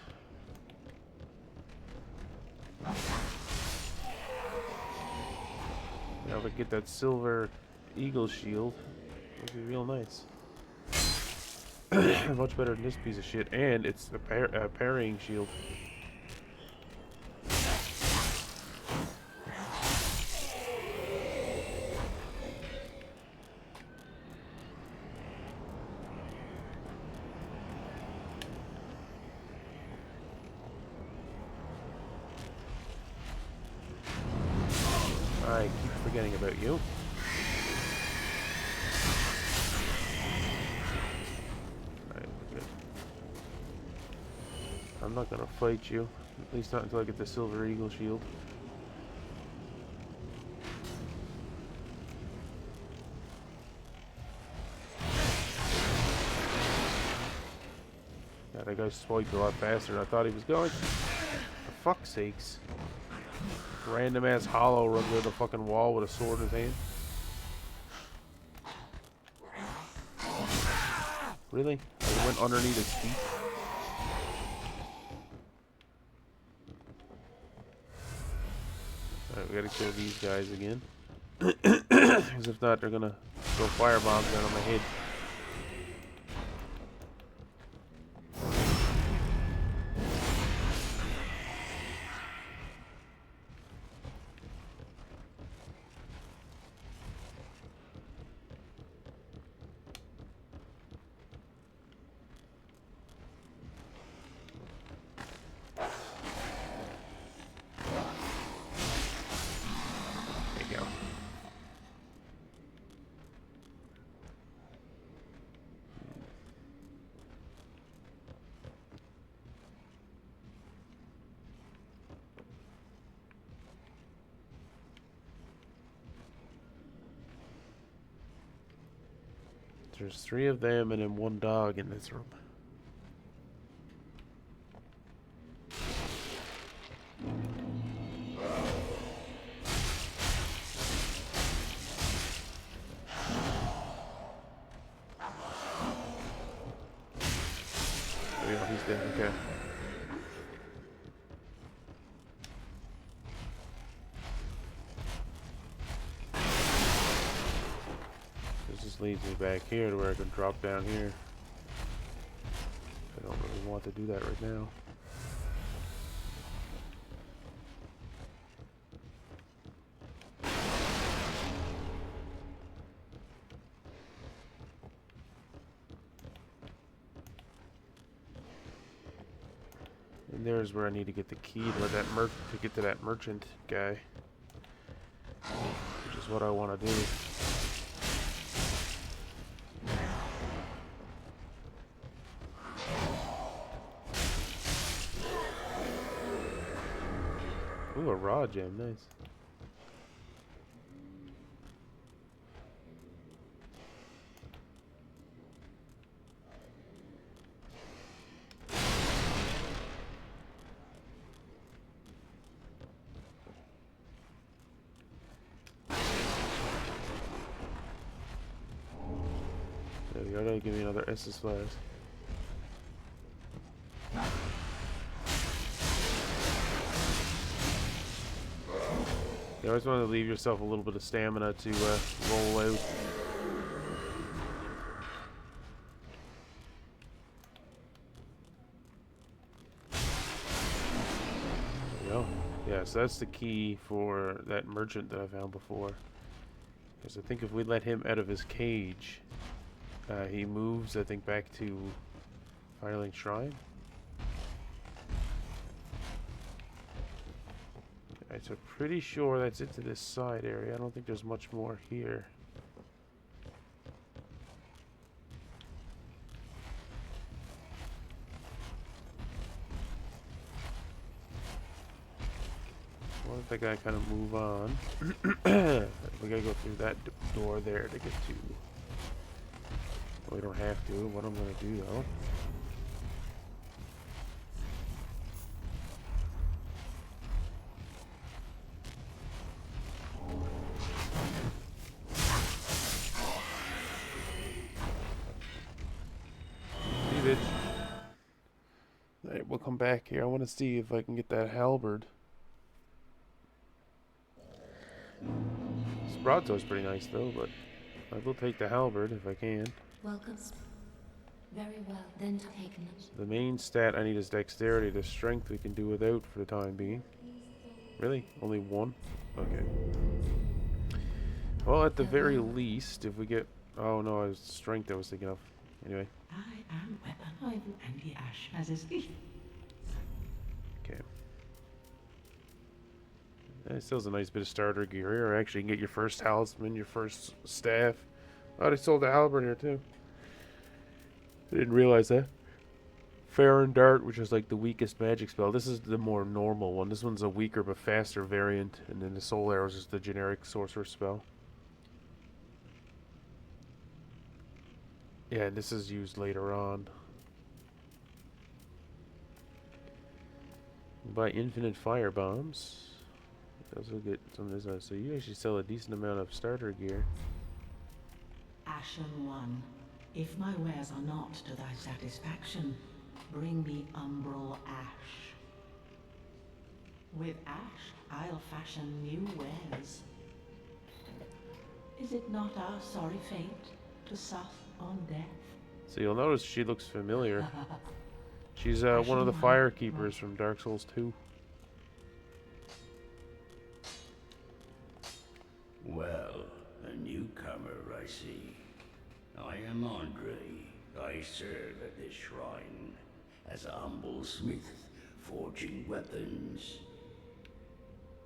Now if I get that silver eagle shield, it'd be real nice. Much better than this piece of shit, and it's a parrying shield. I keep forgetting about you. Alright, we're good. I'm not gonna fight you. At least not until I get the silver eagle shield. Yeah, that guy swiped a lot faster than I thought he was going. For fuck's sakes. Random ass hollow runs into the fucking wall with a sword in his hand. Really? I went underneath his feet. Alright, we gotta kill these guys again. Because if not, they're gonna throw firebombs down on my head. There's 3 of them and then 1 dog in this room. Oh yeah, he's dead, okay. Leads me back here to where I can drop down here. I don't really want to do that right now. And there's where I need to get the key to let that to get to that merchant guy, which is what I want to do. Ooh, a raw gem, nice. There we go, that'll give me another Estus flask. You always want to leave yourself a little bit of stamina to roll out. There we go. Yeah, so that's the key for that merchant that I found before. Because I think if we let him out of his cage, he moves, I think, back to Firelink Shrine. Alright, so pretty sure that's it to this side area. I don't think there's much more here. Well, I think I kind of move on. We gotta go through that door there to get to. Well, we don't have to. What I'm gonna do though. Bitch. Alright, we'll come back here. I want to see if I can get that halberd. This broadsword's pretty nice though, but I will take the halberd if I can. Welcome. Very well, then take note. The main stat I need is dexterity. The strength we can do without for the time being. Really? Only one? Okay. Well, at the very least, if we get... Oh no, it was strength I was thinking of. Anyway. I am weapon anti-ash as is he. Okay. It still has a nice bit of starter gear here. Actually, you can get your first talisman, your first staff. Oh, they sold the halberd here too. I didn't realize that. Farron Dart, which is like the weakest magic spell. This is the more normal one. This one's a weaker but faster variant. And then the Soul Arrows is the generic sorcerer spell. Yeah, this is used later on. Buy infinite fire bombs. Also get some of this. So you actually sell a decent amount of starter gear. Ashen one, if my wares are not to thy satisfaction, bring me umbral ash. With ash, I'll fashion new wares. Is it not our sorry fate to sup on death? So you'll notice she looks familiar. She's one of the fire keepers from Dark Souls 2. Well, a newcomer, I see. I am Andre. I serve at this shrine as a humble smith, forging weapons.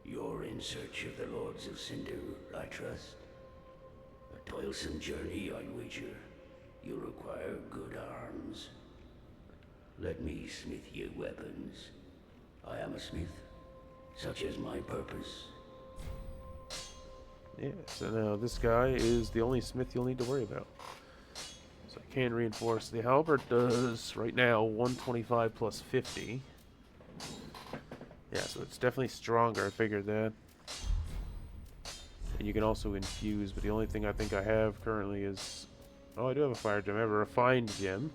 You're in search of the Lords of Cinder, I trust. A toilsome journey, I wager. You require good arms. Let me smith you weapons. I am a smith. Such is my purpose. Yeah, so now this guy is the only smith you'll need to worry about. So I can reinforce. The halberd does, right now, 125 plus 50. Yeah, so it's definitely stronger, I figured that. And you can also infuse, but the only thing I think I have currently is... Oh, I do have a fire gem. I have a refined gem,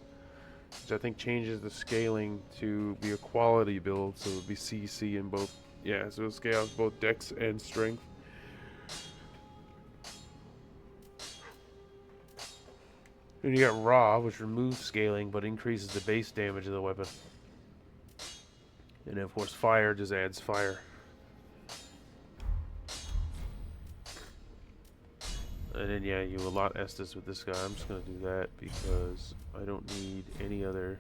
which I think changes the scaling to be a quality build, so it would be CC in both. Yeah, so it scales both dex and strength. And you got raw, which removes scaling but increases the base damage of the weapon. And of course, fire just adds fire. And then yeah, you allot Estus with this guy. I'm just gonna do that because I don't need any other.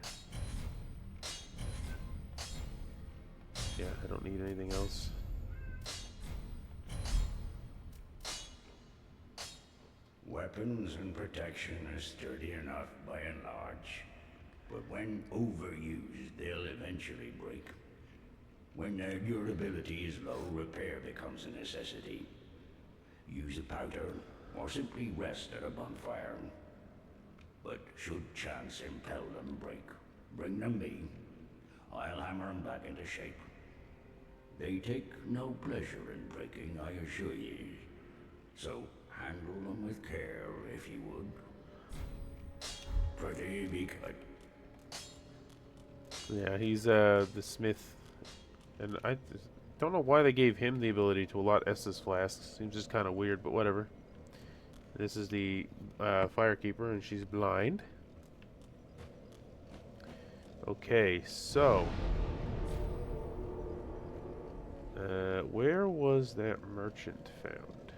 Yeah, I don't need anything else. Weapons and protection are sturdy enough by and large, but when overused, they'll eventually break. When their durability is low, repair becomes a necessity. Use a powder, or simply rest at a bonfire. But should chance impel them break, bring them me. I'll hammer them back into shape. They take no pleasure in breaking, I assure ye. So handle them with care, if you would. Pretty be cut. Yeah, he's the smith, and I don't know why they gave him the ability to allot Estus flasks. Seems just kind of weird, but whatever. This is the firekeeper, and she's blind. Okay, so where was that merchant found?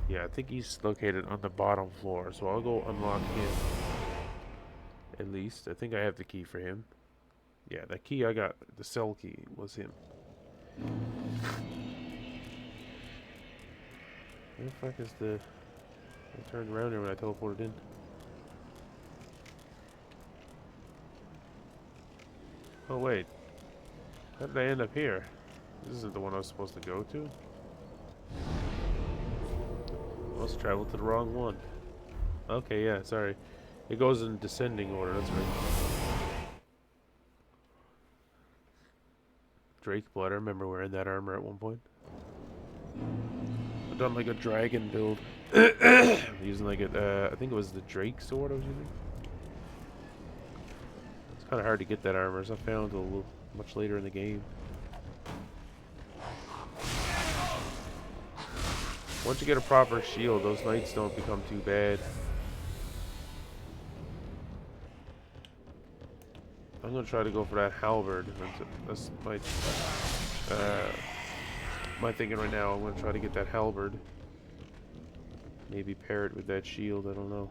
Yeah, I think he's located on the bottom floor, so I'll go unlock him. At least, I think I have the key for him. Yeah, the key I got, the cell key, was him. Where the fuck is the... I turned around here when I teleported in. Oh wait. How did I end up here? This isn't the one I was supposed to go to. I must have traveled to the wrong one. Okay, yeah, sorry. It goes in descending order, that's right. Drake blood, I remember wearing that armor at one point. I've done like a dragon build. Using like a, I think it was the Drake sword I was using. It's kind of hard to get that armor, as I found a little much later in the game. Once you get a proper shield, those knights don't become too bad. I'm gonna try to go for that halberd. That's my thinking right now. I'm gonna try to get that halberd. Maybe pair it with that shield. I don't know.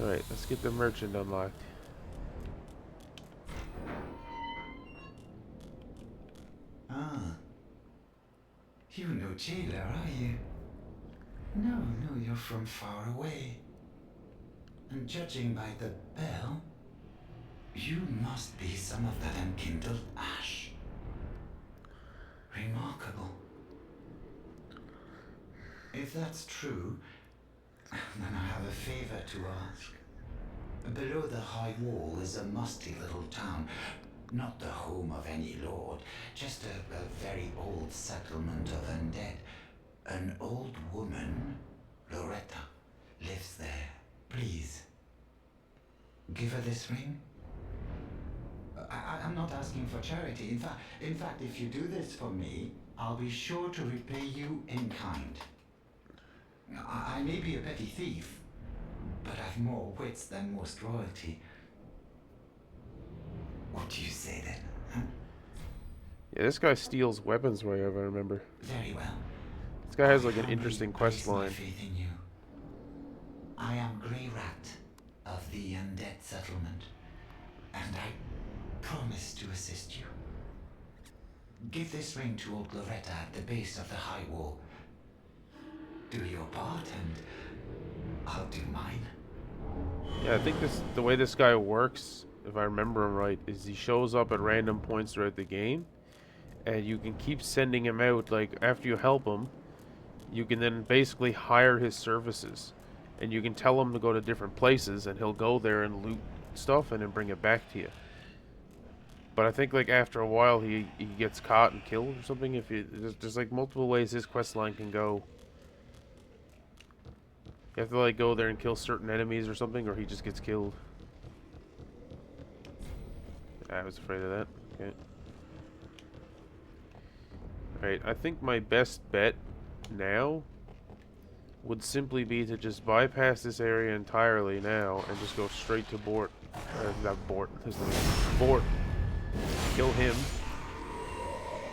Alright, let's get the merchant unlocked. Ah. You're no jailer, are you? No, you're from far away. And judging by the bell, you must be some of that enkindled ash. Remarkable. If that's true, then I have a favor to ask. Below the high wall is a musty little town. Not the home of any lord, just a very old settlement of undead. An old woman, Loretta, lives there. Please, give her this ring. I'm not asking for charity. In fact, if you do this for me, I'll be sure to repay you in kind. I may be a petty thief, but I've more wits than most royalty. What do you say then, huh? Yeah, this guy steals weapons wherever I remember. Very well. This guy has like an I interesting humbly quest place my line. faith in you. I am Grey Rat of the Undead Settlement, and I promise to assist you. Give this ring to old Loretta at the base of the high wall. Do your part, and I'll do mine. Yeah, I think the way this guy works, if I remember him right, is he shows up at random points throughout the game, and you can keep sending him out. Like after you help him, you can then basically hire his services, and you can tell him to go to different places, and he'll go there and loot stuff and then bring it back to you. But I think like after a while he gets caught and killed or something. If you there's like multiple ways his quest line can go. You have to like go there and kill certain enemies or something, or he just gets killed. I was afraid of that. Okay. Alright, I think my best bet now would simply be to just bypass this area entirely now and just go straight to Bort. Not Bort. There's the name. Bort. Kill him.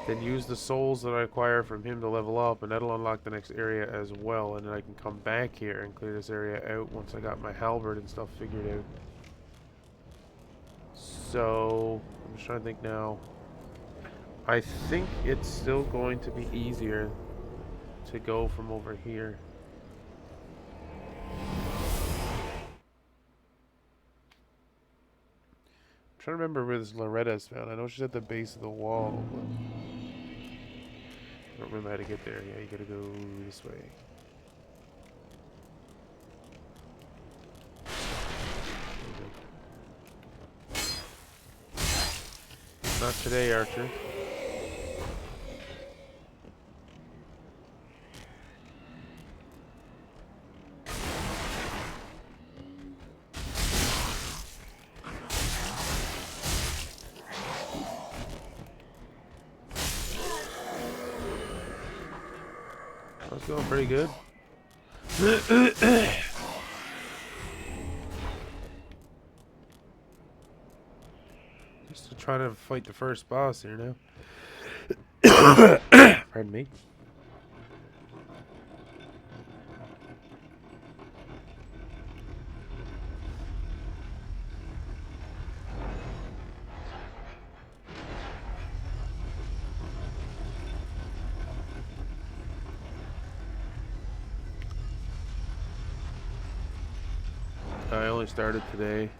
Then use the souls that I acquire from him to level up, and that'll unlock the next area as well. And then I can come back here and clear this area out once I got my halberd and stuff figured out. So, I'm just trying to think now. I think it's still going to be easier to go from over here. I'm trying to remember where this Loretta's found. I know she's at the base of the wall, but I don't remember how to get there. Yeah, you gotta go this way. Not today, Archer. That's going pretty good. Just to try to fight the first boss here now. Pardon me. I only started today.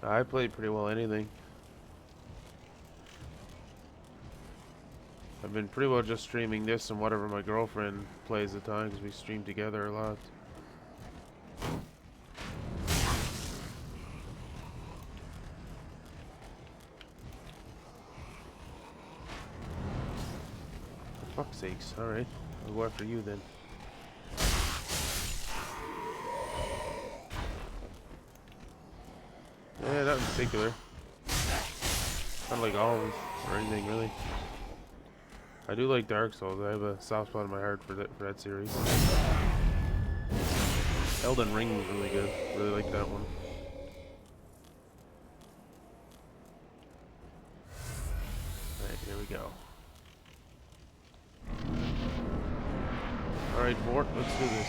I played pretty well anything. I've been pretty well just streaming this and whatever my girlfriend plays at the time because we stream together a lot. For fuck's sakes, alright. I'll go after you then. Yeah, not in particular. Not like all of them or anything really. I do like Dark Souls. I have a soft spot in my heart for that series. Elden Ring was really good. Really like that one. Alright, here we go. Alright, Bort, let's do this.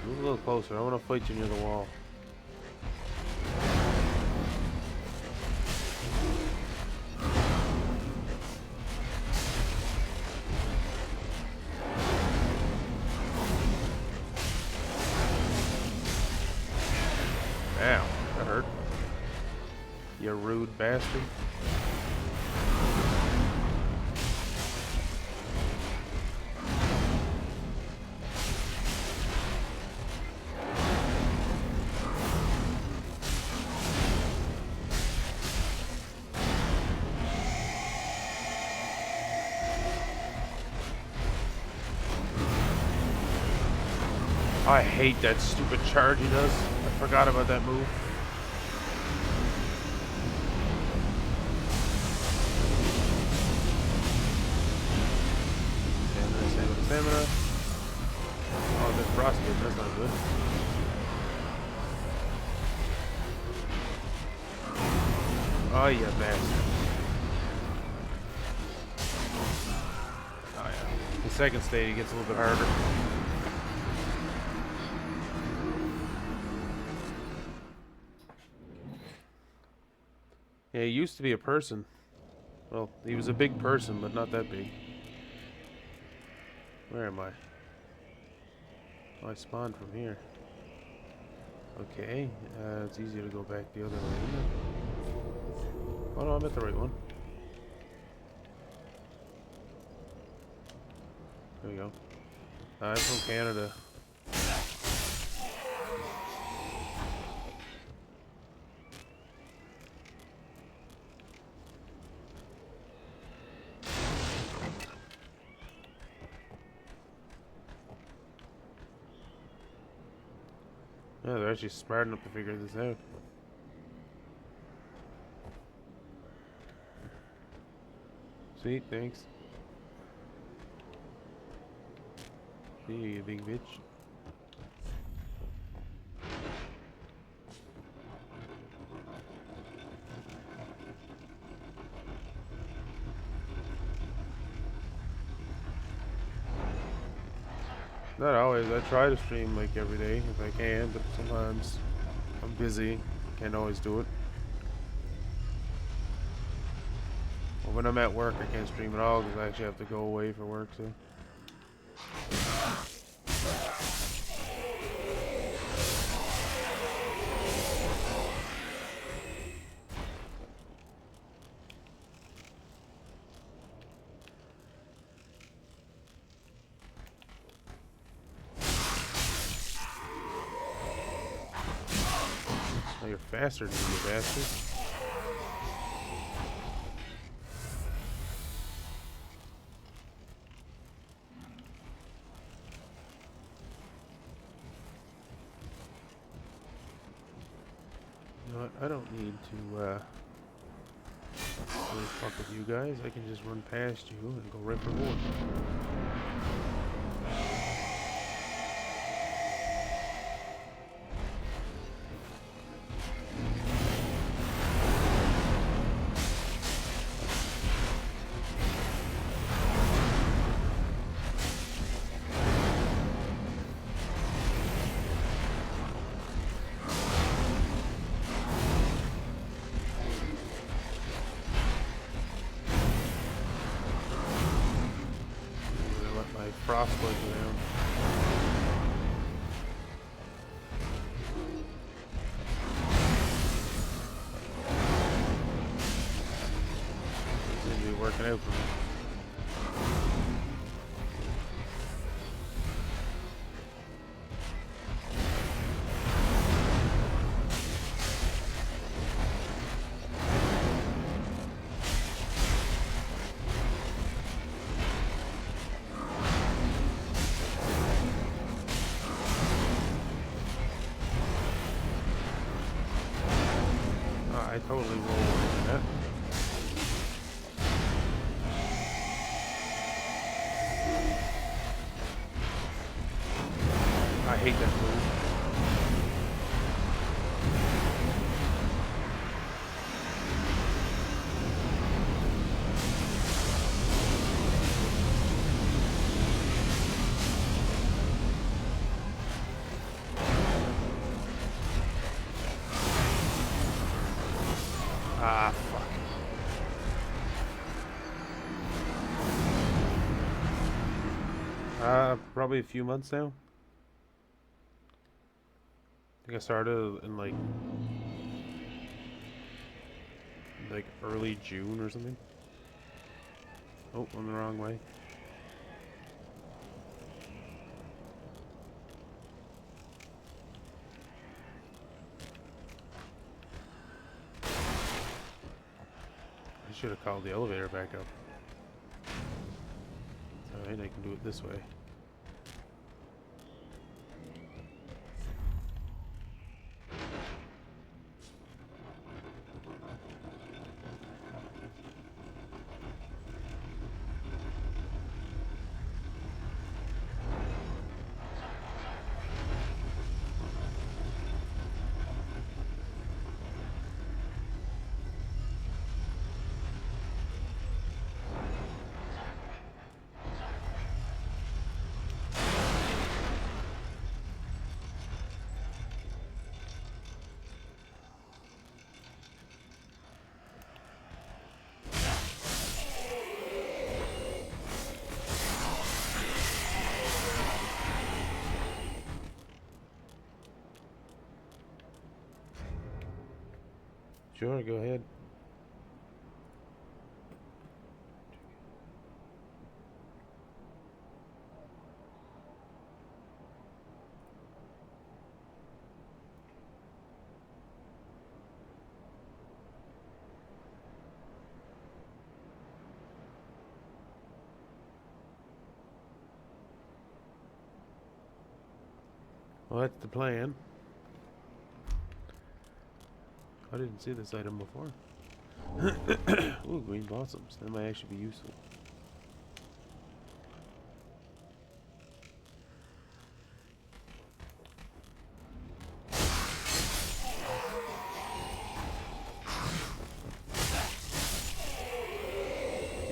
Move a little closer. I want to fight you near the wall. Ow, that hurt. You rude bastard. I hate that stupid charge he does. I forgot about that move. Stamina. Oh, there's frostbite. That's not good. Oh, you bastard. Oh, yeah. The second stage gets a little bit harder. Yeah, he used to be a person. Well, he was a big person, but not that big. Where am I? Oh, I spawned from here. Okay, it's easier to go back the other way, isn't it? Oh no, I'm at the right one. There we go. I'm from Canada. Yeah, they're actually smart enough to figure this out. Sweet, thanks. See you, big bitch. Not always. I try to stream like every day if I can, but sometimes I'm busy. Can't always do it. Well, when I'm at work, I can't stream at all because I actually have to go away for work. So. Oh, you're faster than me, you bastard. You know what? I don't need to really fuck with you guys. I can just run past you and go right for wood. Frostbite down. Seems to be working out for me. I totally roll with that. I hate that move. Ah, fuck. Probably a few months now. I think I started in like early June or something. Oh, I'm the wrong way. I should have called the elevator back up. Alright, I can do it this way. Sure, go ahead. Well, that's the plan. I didn't see this item before. Ooh, green blossoms. That might actually be useful.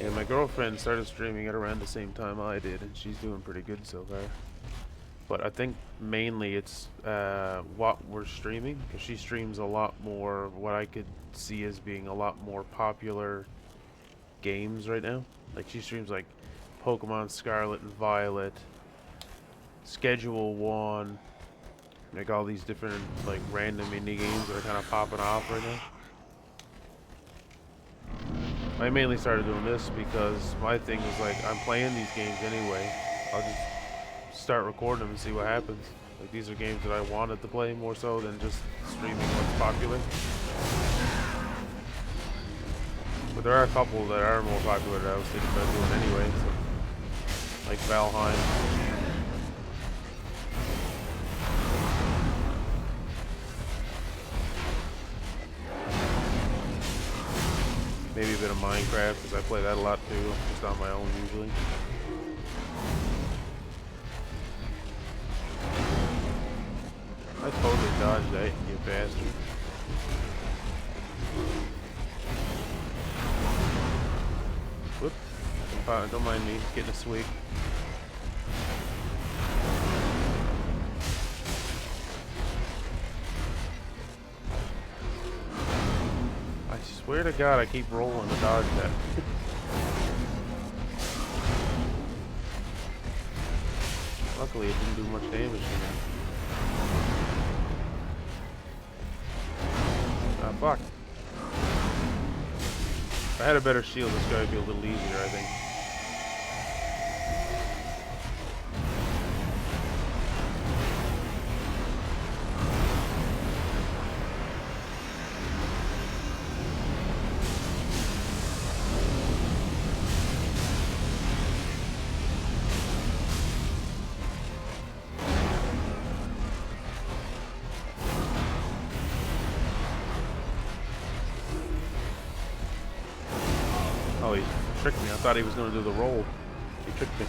Yeah, my girlfriend started streaming at around the same time I did, and she's doing pretty good so far. But I think mainly it's what we're streaming, because she streams a lot more, what I could see as being a lot more popular games right now. Like, she streams like Pokemon Scarlet and Violet, Schedule 1, like all these different like random indie games that are kind of popping off right now. I mainly started doing this because my thing was like, I'm playing these games anyway. I'll just start recording them and see what happens. Like, these are games that I wanted to play more so than just streaming what's popular. But there are a couple that are more popular that I was thinking about doing anyway. So, like Valheim. Maybe a bit of Minecraft, because I play that a lot too, just on my own usually. I totally dodged that, you bastard. Whoop. Don't mind me, getting a swig. I swear to God, I keep rolling to dodge that. Luckily, it didn't do much damage to me. Ah, fuck. If I had a better shield, this guy would be a little easier, I think. Oh, he tricked me. I thought he was going to do the roll. He tricked me.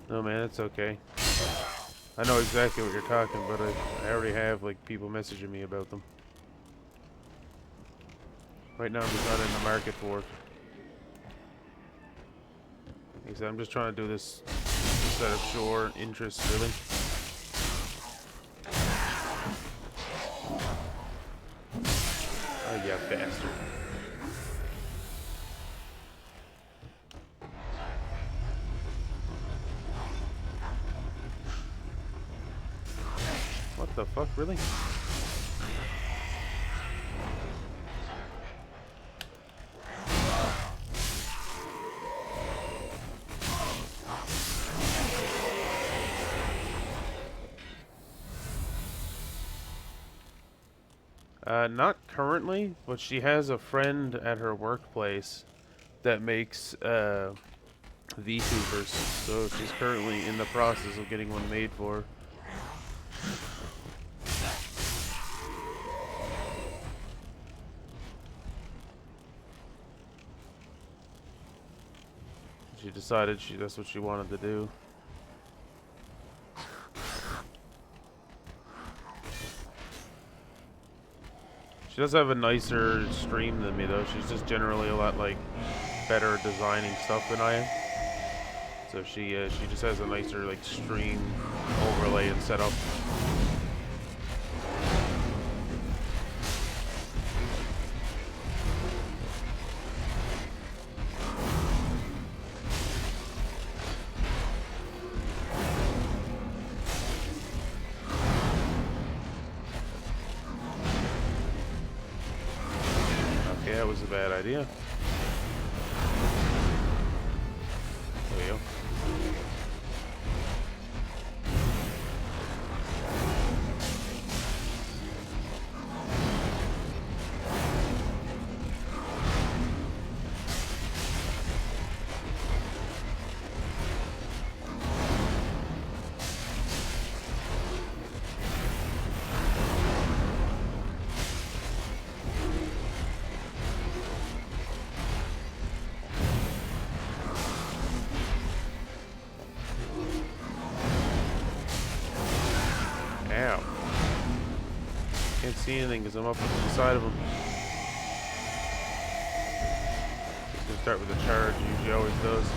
No, man, it's okay. I know exactly what you're talking about. I already have like people messaging me about them. Right now I'm just not in the market for it. Like I said, I'm just trying to do this just out of pure interest, really. Oh, yeah, bastard. What the fuck, really? Not currently, but she has a friend at her workplace that makes VTubers, so she's currently in the process of getting one made for her. She decided that's what she wanted to do. She does have a nicer stream than me though. She's just generally a lot like better designing stuff than I am. So she just has a nicer like stream overlay and setup. Okay, that was a bad idea. There we go. Ow. Can't see anything because I'm up on the side of him. Just gonna start with a charge, usually always does.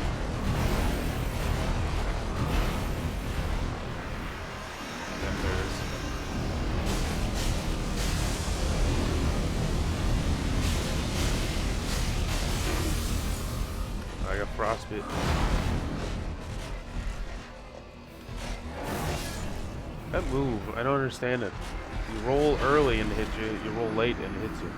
Then there's... I got frostbite. That move, I don't understand it. You roll early and it hits you, you roll late and it hits you.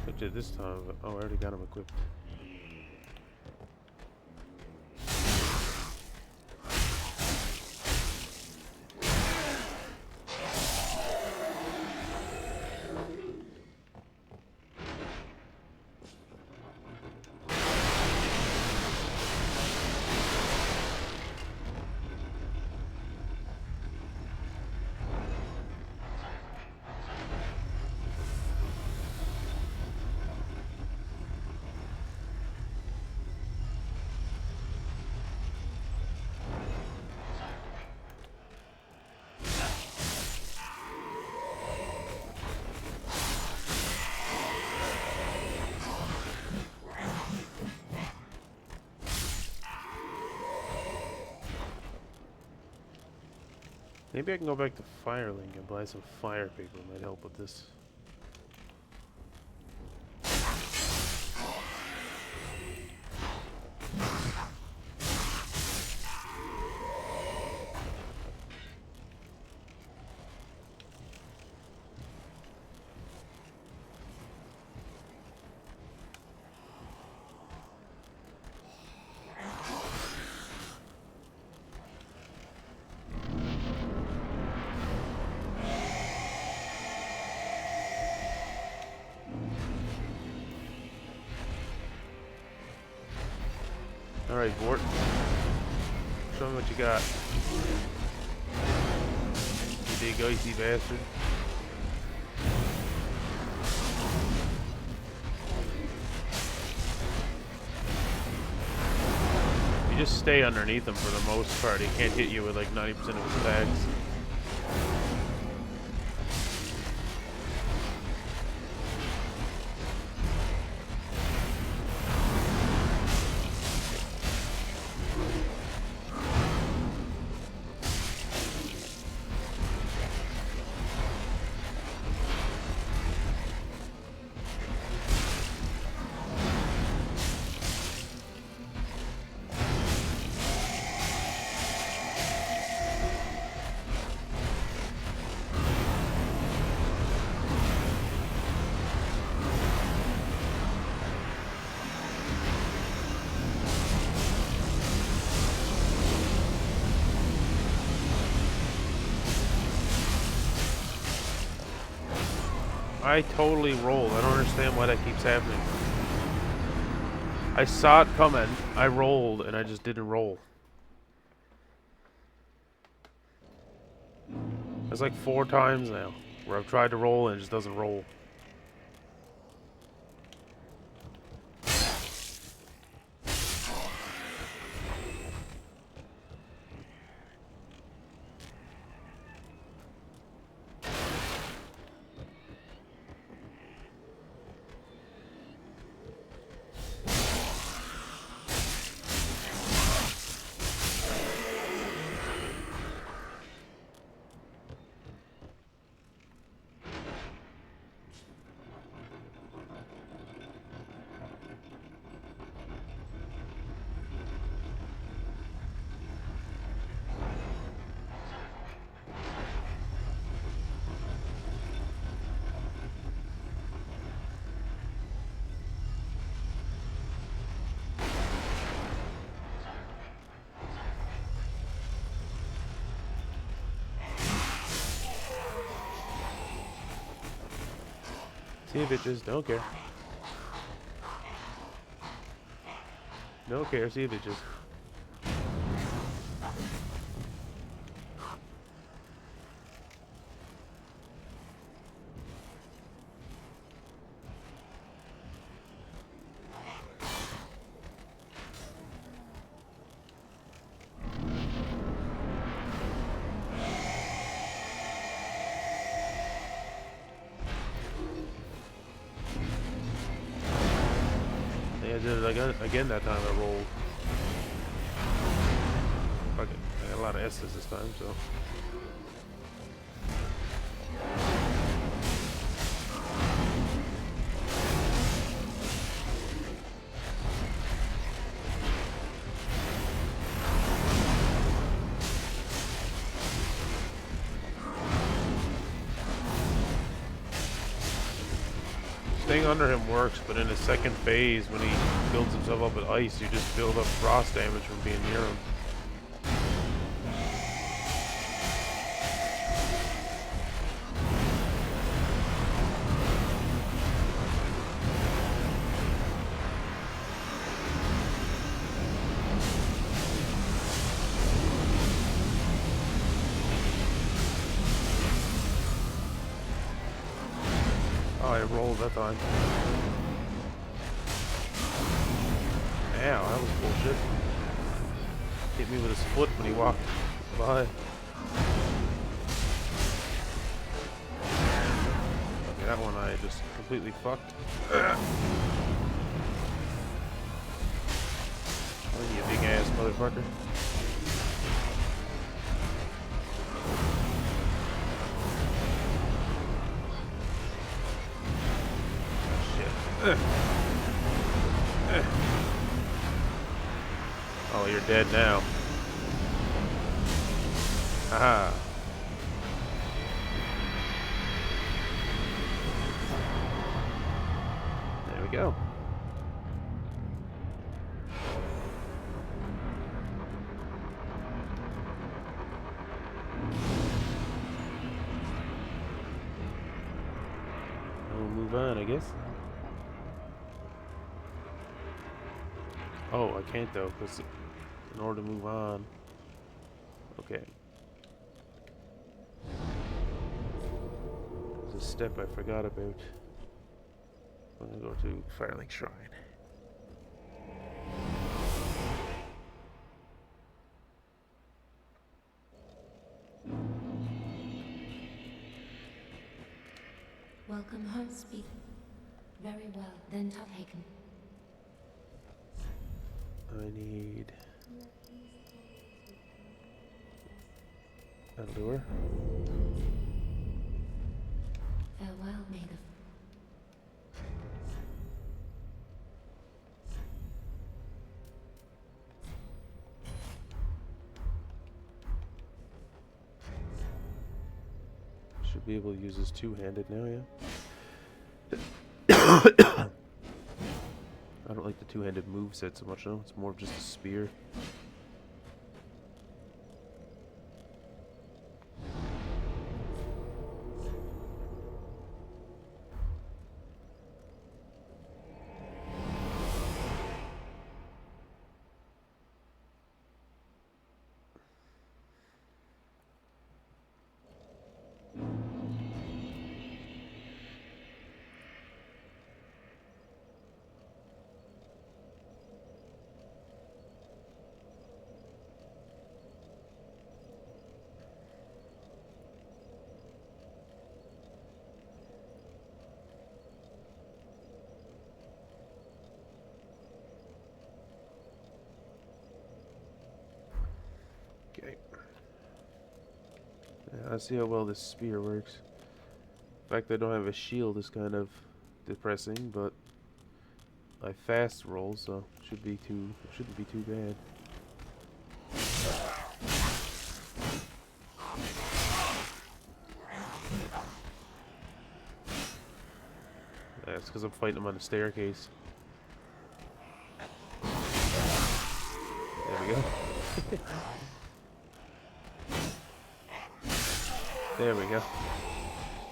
I did this time, but oh, I already got him equipped. Maybe I can go back to Firelink and buy some fire paper. Might help with this. Alright, Vort. Show me what you got. You big icy bastard. You just stay underneath him for the most part. He can't hit you with like 90% of his attacks. I totally rolled. I don't understand why that keeps happening. I saw it coming, I rolled, and I just didn't roll. There's like 4 times now where I've tried to roll and it just doesn't roll. See if it just don't care. Don't care, see if it just. Yeah, I did it again that time I rolled. Fuck it. I got a lot of S's this time, so. Staying under him works, but in his second phase, when he builds himself up with ice, you just build up frost damage from being near him. Oh, I rolled that time. Ow, that was bullshit. Hit me with his foot when he walked by. Okay, that one I just completely fucked. Oh, you big ass motherfucker. Oh, you're dead now. Haha. There we go. We'll move on, I guess. Oh, I can't though, because in order to move on. Okay. There's a step I forgot about. I'm gonna go to Firelink Shrine. Welcome home, speak. Very well, then taken. I need a lure. Farewell, Maiden. Should be able to use this two-handed now, yeah? I don't like the two-handed moveset so much, though. It's more of just a spear. Okay. Yeah, let's see how well this spear works. The fact that I don't have a shield is kind of depressing, but I fast roll, so it shouldn't be too bad. That's because I'm fighting him on the staircase. There we go. There we go.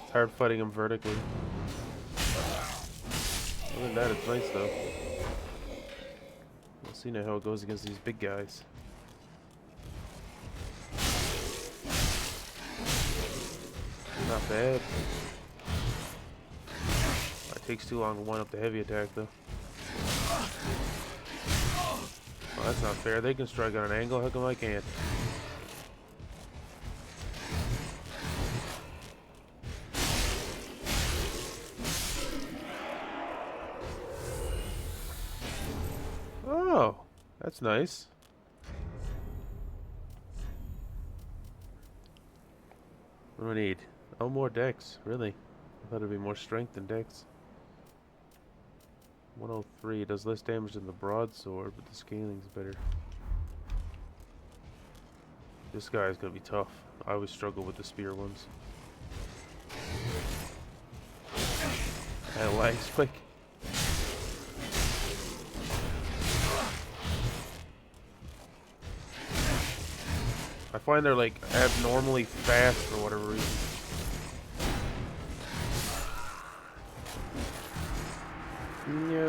It's hard fighting him vertically. Other than that, it's nice though. We'll see now how it goes against these big guys. Not bad. It takes too long to wind up the heavy attack though. Well, that's not fair. They can strike on an angle. How come I can't? Oh, that's nice. What do I need? Oh, more dex. Really? I thought it'd be more strength than dex. 103 does less damage than the broadsword, but the scaling's better. This guy's gonna be tough. I always struggle with the spear ones. And it lags quick. I find they're like abnormally fast for whatever reason. No.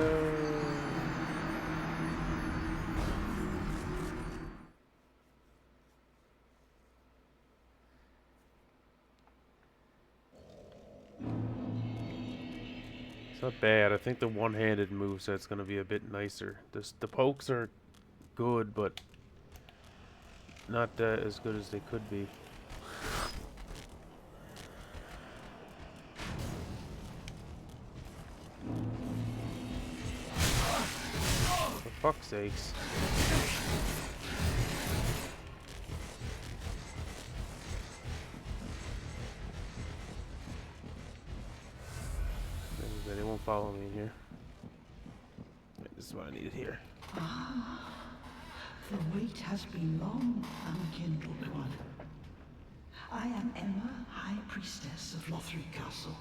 It's not bad. I think the one-handed moveset's gonna be a bit nicer. The pokes are good, but not as good as they could be. For fuck's sakes. They won't follow me in here. Wait, this is what I needed here. The wait has been long, unkindled one. I am Emma, High Priestess of Lothric Castle.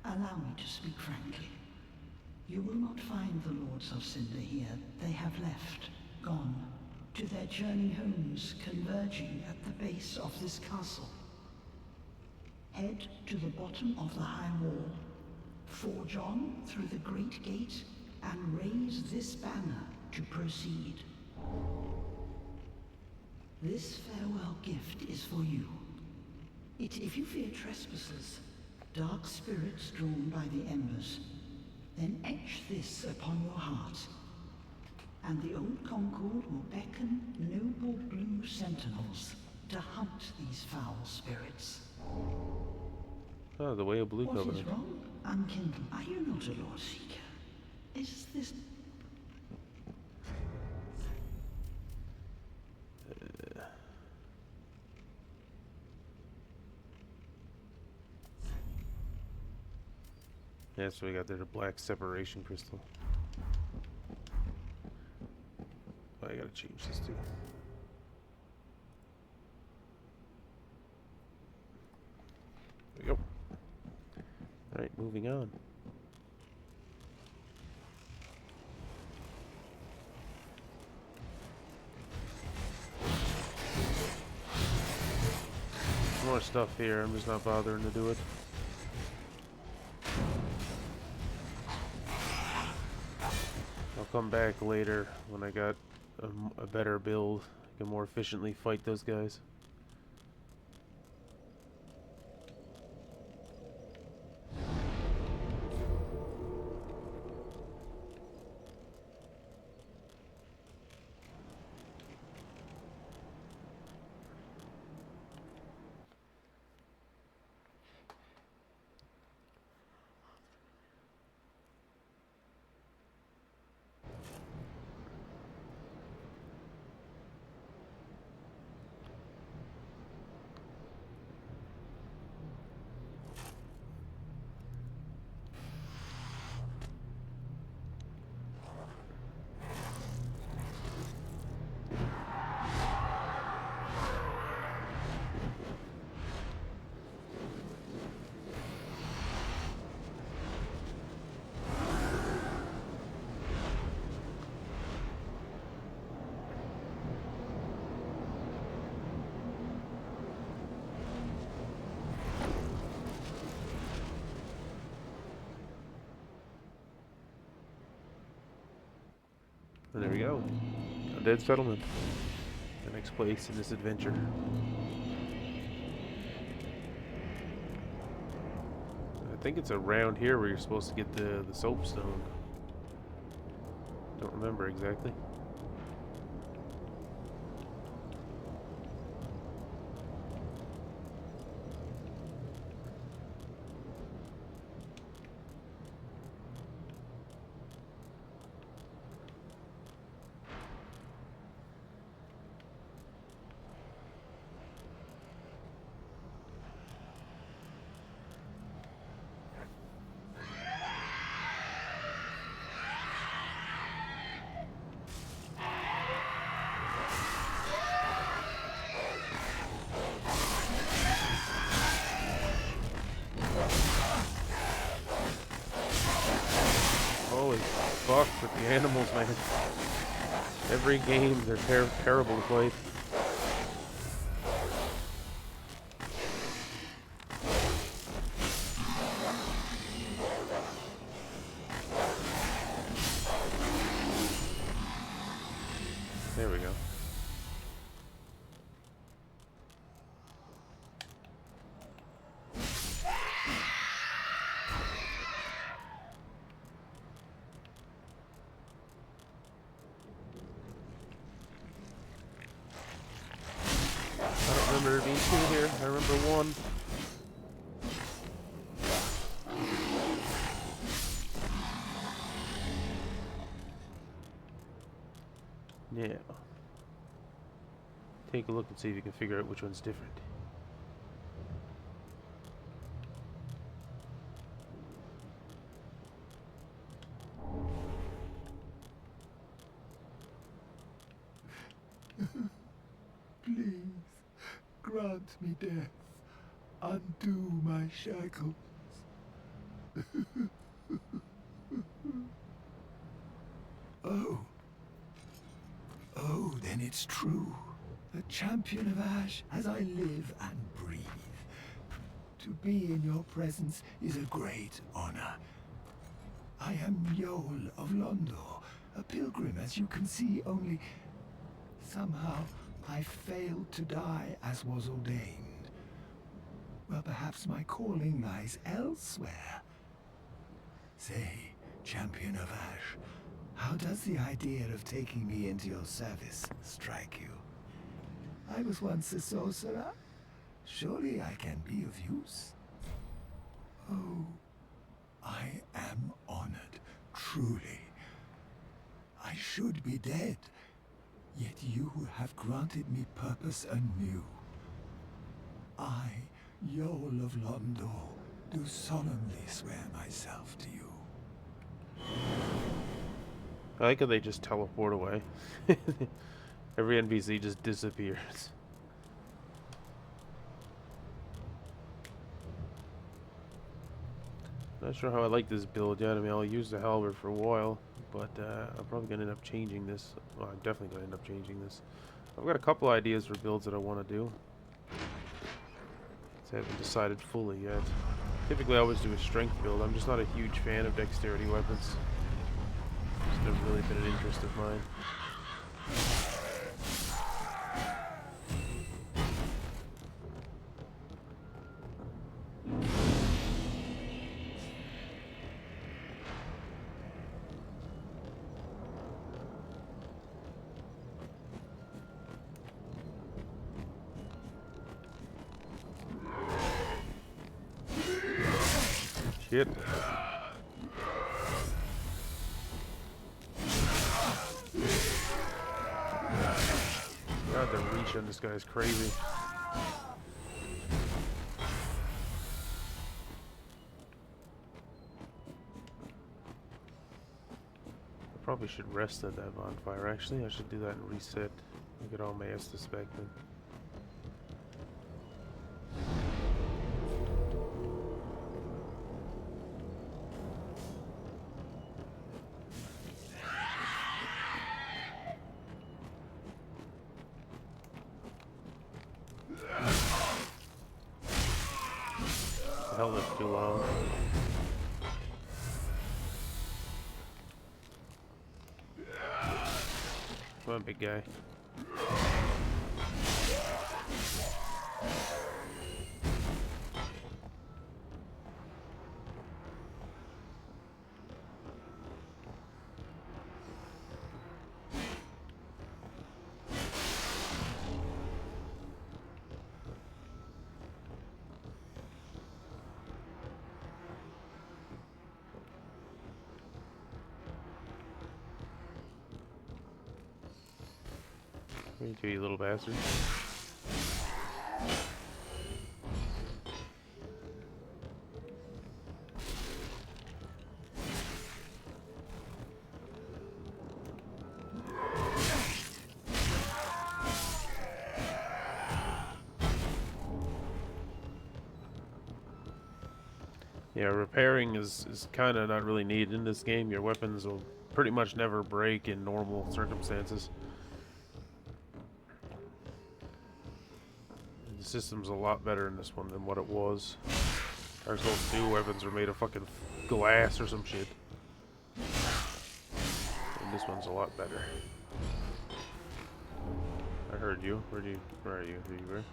Allow me to speak frankly. You will not find the Lords of Cinder here. They have left, gone, to their journey homes converging at the base of this castle. Head to the bottom of the high wall, forge on through the great gate, and raise this banner to proceed. This farewell gift is for you. If you fear trespassers, dark spirits drawn by the embers, then etch this upon your heart, and the old Concord will beckon noble blue sentinels to hunt these foul spirits. Oh, the way of blue What covenant. is wrong, Unkindled? Are you not a Lord Seeker? Is this... Yeah, so we got there the black separation crystal. Oh, I gotta change this too. There we go. Alright, moving on. More stuff here, I'm just not bothering to do it. I'll come back later when I got a better build. I can more efficiently fight those guys. And there we go. Undead Settlement. The next place in this adventure. I think it's around here where you're supposed to get the soapstone. Don't remember exactly. Holy fuck with the animals, man. Every game, they're terrible to play. There we go. I don't remember there being two here. I remember one. Yeah. Take a look and see if you can figure out which one's different. Please, grant me death. Undo my shackles. Oh. Oh, then it's true. The champion of Ash, as I live and breathe. To be in your presence is a great honor. I am Yol of Londor, a pilgrim, as you can see, only somehow I failed to die as was ordained. Well, perhaps my calling lies elsewhere. Say, champion of Ash, how does the idea of taking me into your service strike you? I was once a sorcerer. Surely I can be of use. Oh, I am honored, truly. I should be dead, yet you have granted me purpose anew. I, Yol of Londor, do solemnly swear myself to you. I like how they just teleport away. Every NPC just disappears. Not sure how I like this build yet. I mean, I'll use the halberd for a while, but I'm probably going to end up changing this. Well, I'm definitely going to end up changing this. I've got a couple ideas for builds that I want to do. Just haven't decided fully yet. Typically, I always do a strength build. I'm just not a huge fan of dexterity weapons. It's never really been an interest of mine. Shit. God, the reach on this guy is crazy. I probably should rest at that bonfire, actually. I should do that and reset. Get all my Estus back then. Hell, that's too long. Come on, big guy. Me too, you little bastard. Yeah, repairing is kind of not really needed in this game. Your weapons will pretty much never break in normal circumstances. The system's a lot better in this one than what it was. Dark Souls 2 weapons are made of fucking glass or some shit. And this one's a lot better. I heard you. Where are you? Who you were?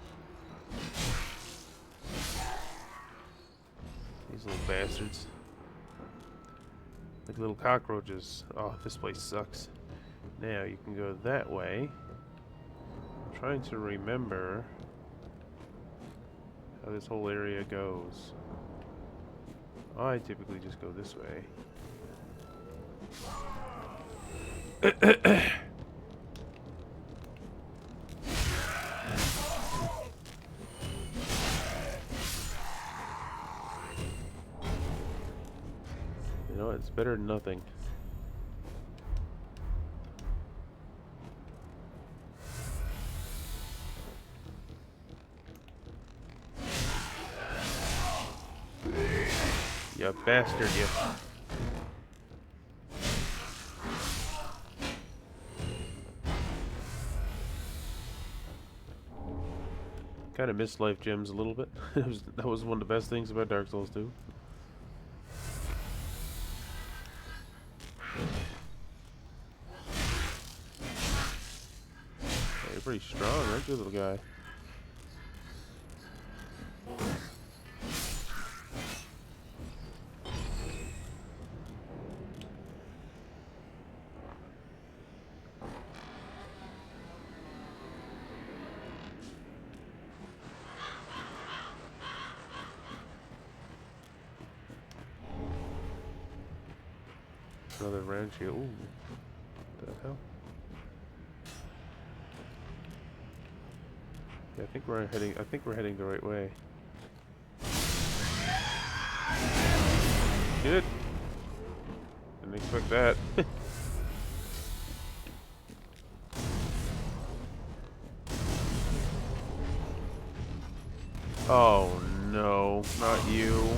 These little bastards. Like little cockroaches. Oh, this place sucks. Now you can go that way. I'm trying to remember how this whole area goes. I typically just go this way. You know, it's better than nothing. You bastard, you. Kind of missed life gems a little bit. That was one of the best things about Dark Souls 2. You're pretty strong, aren't you, little guy? Another ranch here. Ooh. What the hell? Yeah, I think we're heading the right way. Shit. Didn't expect that. Oh no, not you.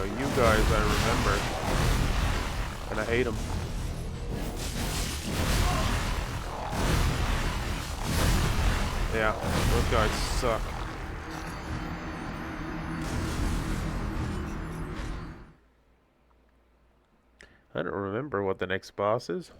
You guys I remember, and I hate them. Yeah, those guys suck. I don't remember what the next boss is.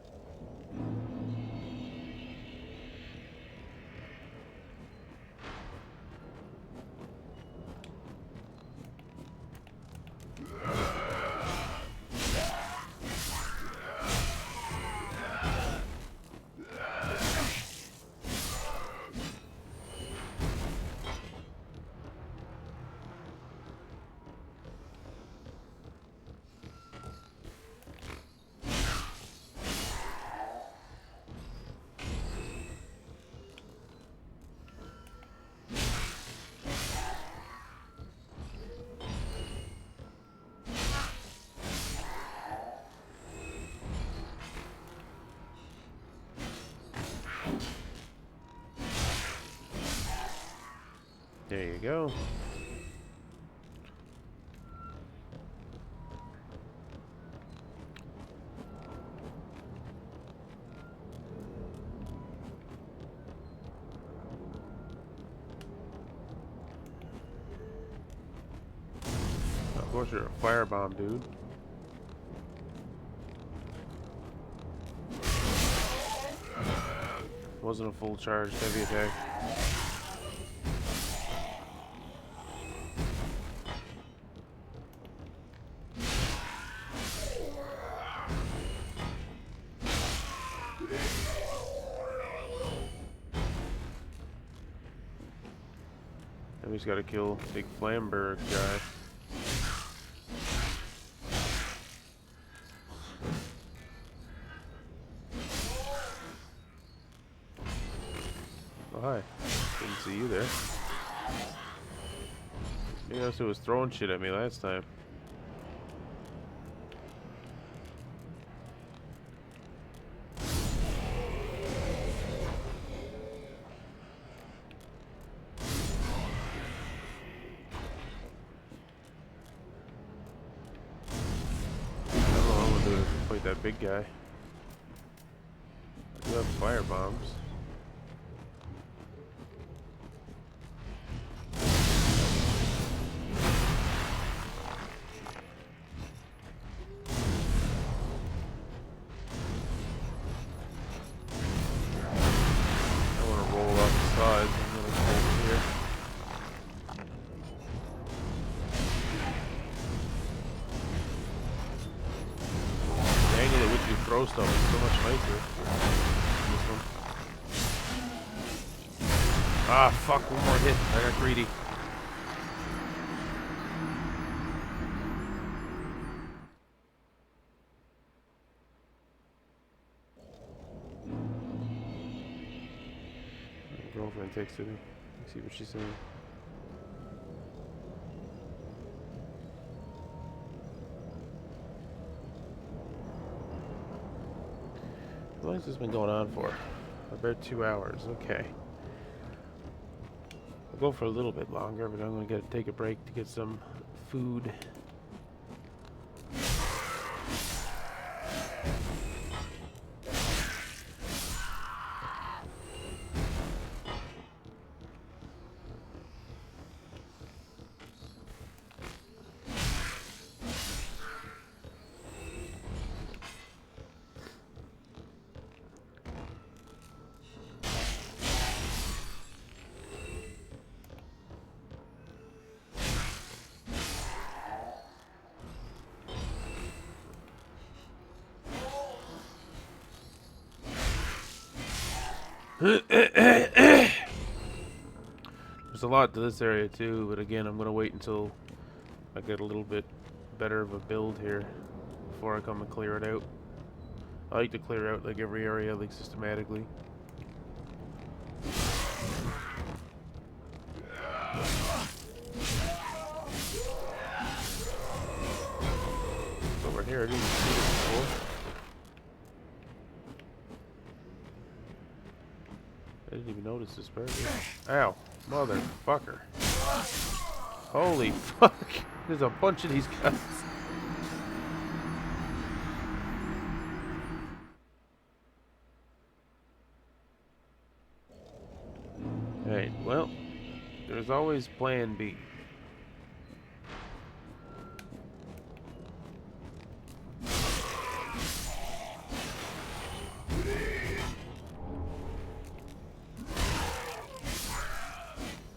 There you go. Of course you're a firebomb, dude. Wasn't a full charge heavy attack. And we just gotta kill big Flamberg guy. Oh, hi. Didn't see you there. Maybe that's who was throwing shit at me last time. Fight that big guy. I do have fire bombs. I want to roll off the sides. I'm gonna go over here. Dang it, would you throw stuff? It's so much nicer. This one. Ah, fuck, one more hit. I got greedy. My girlfriend texted me. Let's see what she's saying. How long has this been going on for? About 2 hours. Okay. I'll go for a little bit longer, but I'm going to take a break to get some food. There's a lot to this area too, but again, I'm gonna wait until I get a little bit better of a build here before I come and clear it out. I like to clear out like every area like systematically. Over here, I didn't see it before. I didn't even notice this bird. Ow, motherfucker. Holy fuck. There's a bunch of these guys. Alright, well, there's always plan B.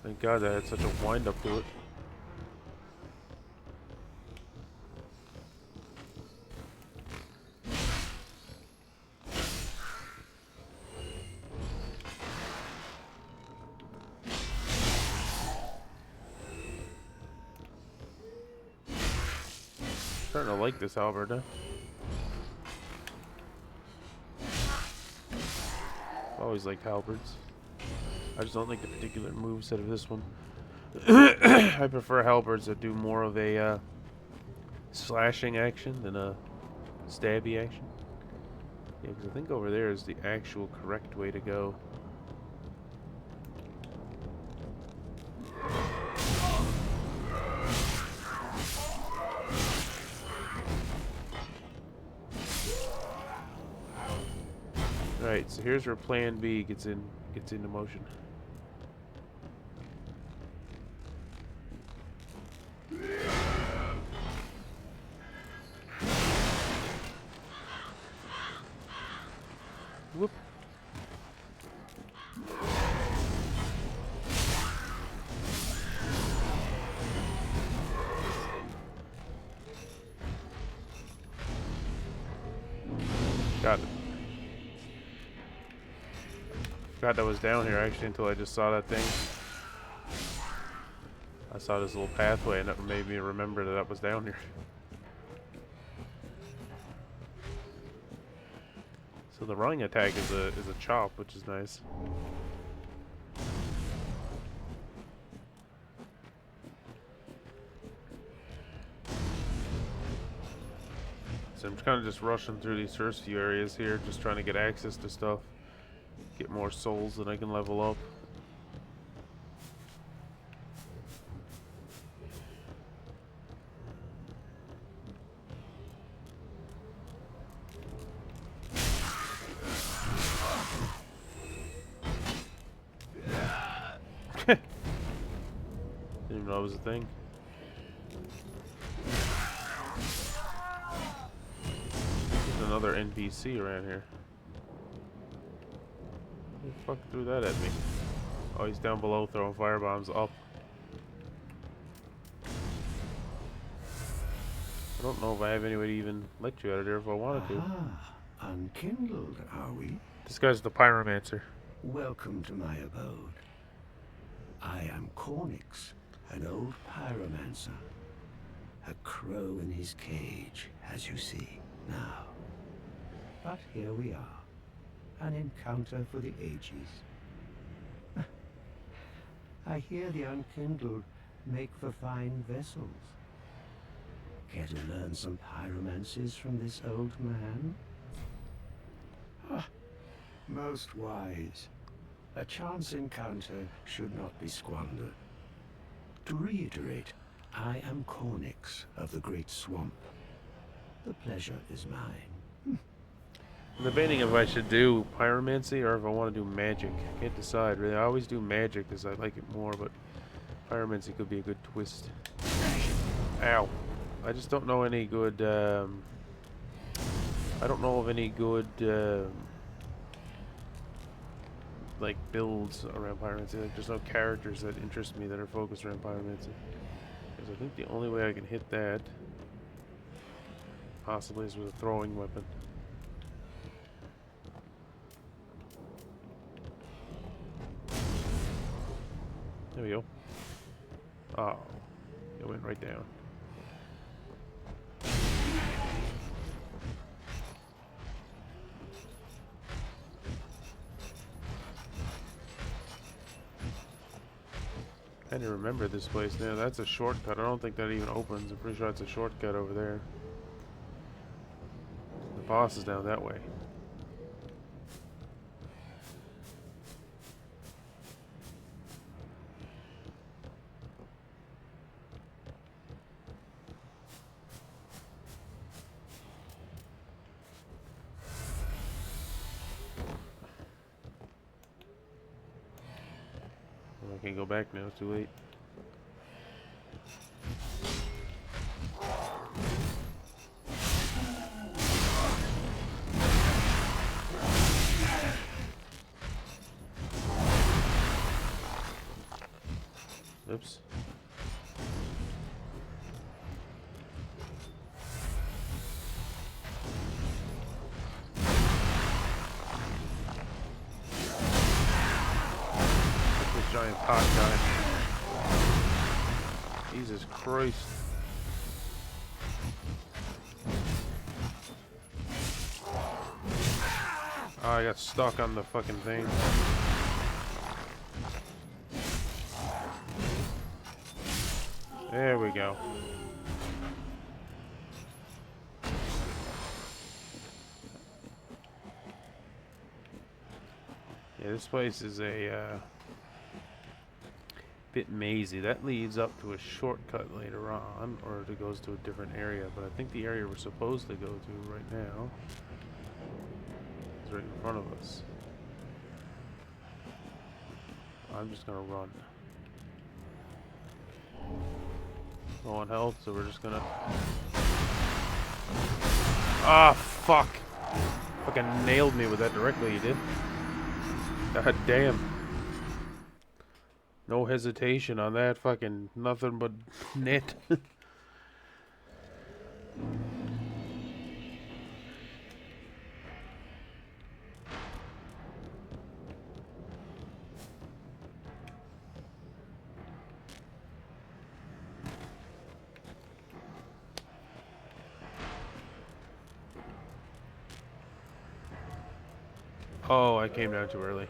Thank God that had such a wind up to it. Starting to like this halberd, huh? Always liked halberds. I just don't like the particular moveset of this one. I prefer halberds that do more of a slashing action than a stabby action. Yeah, because I think over there is the actual correct way to go. Alright, so here's where plan B gets into motion. Whoop. Got it. Forgot that was down here actually until I just saw that thing. I saw this little pathway and that made me remember that that was down here. So the running attack is a chop, which is nice. So I'm kind of just rushing through these first few areas here, just trying to get access to stuff, get more souls that I can level up. Didn't even know it was a thing. There's another NPC around here. Who the fuck threw that at me? Oh, he's down below throwing firebombs up. I don't know if I have any way to even let you out of there if I wanted to. Ah, unkindled, are we? This guy's the pyromancer. Welcome to my abode. I am Cornix, an old pyromancer. A crow in his cage, as you see now. But here we are, an encounter for the ages. I hear the unkindled make for fine vessels. Care to learn some pyromancies from this old man? Ah, most wise. A chance encounter should not be squandered. To reiterate, I am Cornix of the Great Swamp. The pleasure is mine. I'm debating if I should do pyromancy or if I want to do magic. I can't decide really. I always do magic because I like it more, but pyromancy could be a good twist. Ow. I just don't know any good, I don't know of any good, like, builds around pyromancy. Like, there's no characters that interest me that are focused around pyromancy. Because I think the only way I can hit that, possibly, is with a throwing weapon. There we go. Oh, it went right down. I didn't remember this place now. That's a shortcut. I don't think that even opens. I'm pretty sure it's a shortcut over there. The boss is down that way. I can't go back now, it's too late. Oops. Giant pot guy. Jesus Christ. Oh, I got stuck on the fucking thing. There we go. Yeah, this place is a bit mazy. That leads up to a shortcut later on, or it goes to a different area, but I think the area we're supposed to go to right now is right in front of us. I'm just gonna run. Low on health, so we're just gonna... Ah, fuck! Fucking nailed me with that directly, you did. God damn. No hesitation on that fucking nothing but net. Oh, I came down too early.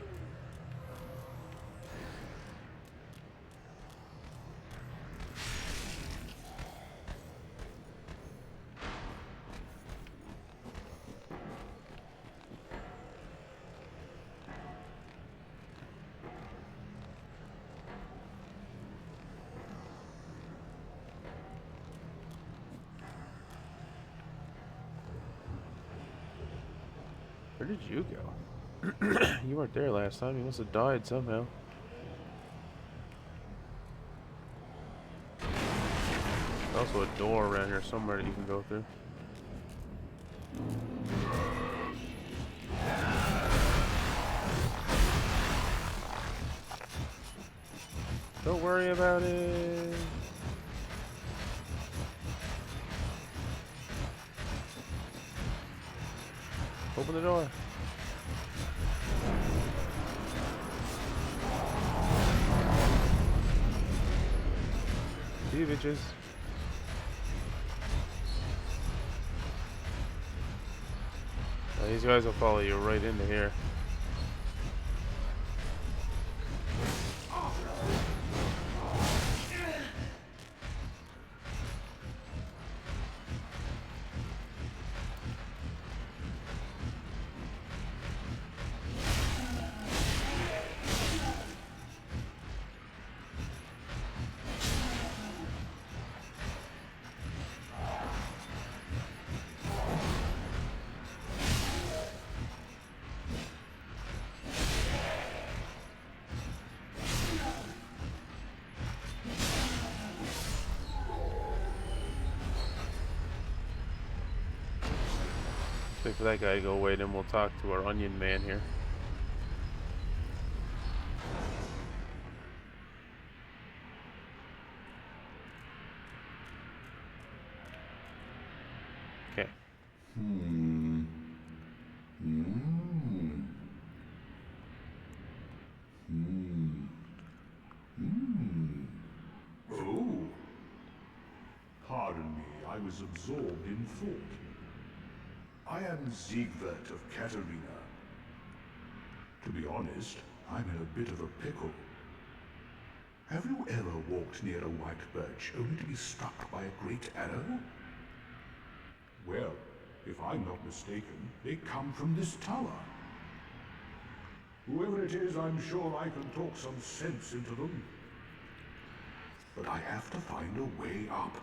Where did you go? You weren't there last time. You must have died somehow. There's also a door around here somewhere that you can go through. Don't worry about it. Open the door. See you, bitches. These guys will follow you right into here. Wait for that guy to go away, then we'll talk to our onion man here. Okay. Oh. Pardon me, I was absorbed in thought. I am Siegbert of Katarina. To be honest, I'm in a bit of a pickle. Have you ever walked near a white birch only to be struck by a great arrow? Well, if I'm not mistaken, they come from this tower. Whoever it is, I'm sure I can talk some sense into them. But I have to find a way up,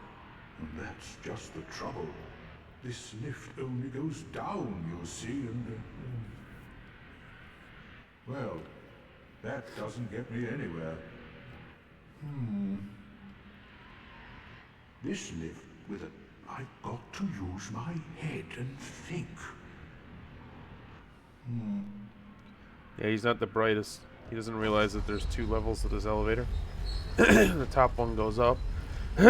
and that's just the trouble. This lift only goes down, you see, and... well, that doesn't get me anywhere. This lift with a... I've got to use my head and think. Yeah, he's not the brightest. He doesn't realize that there's 2 levels to this elevator. The top one goes up. Who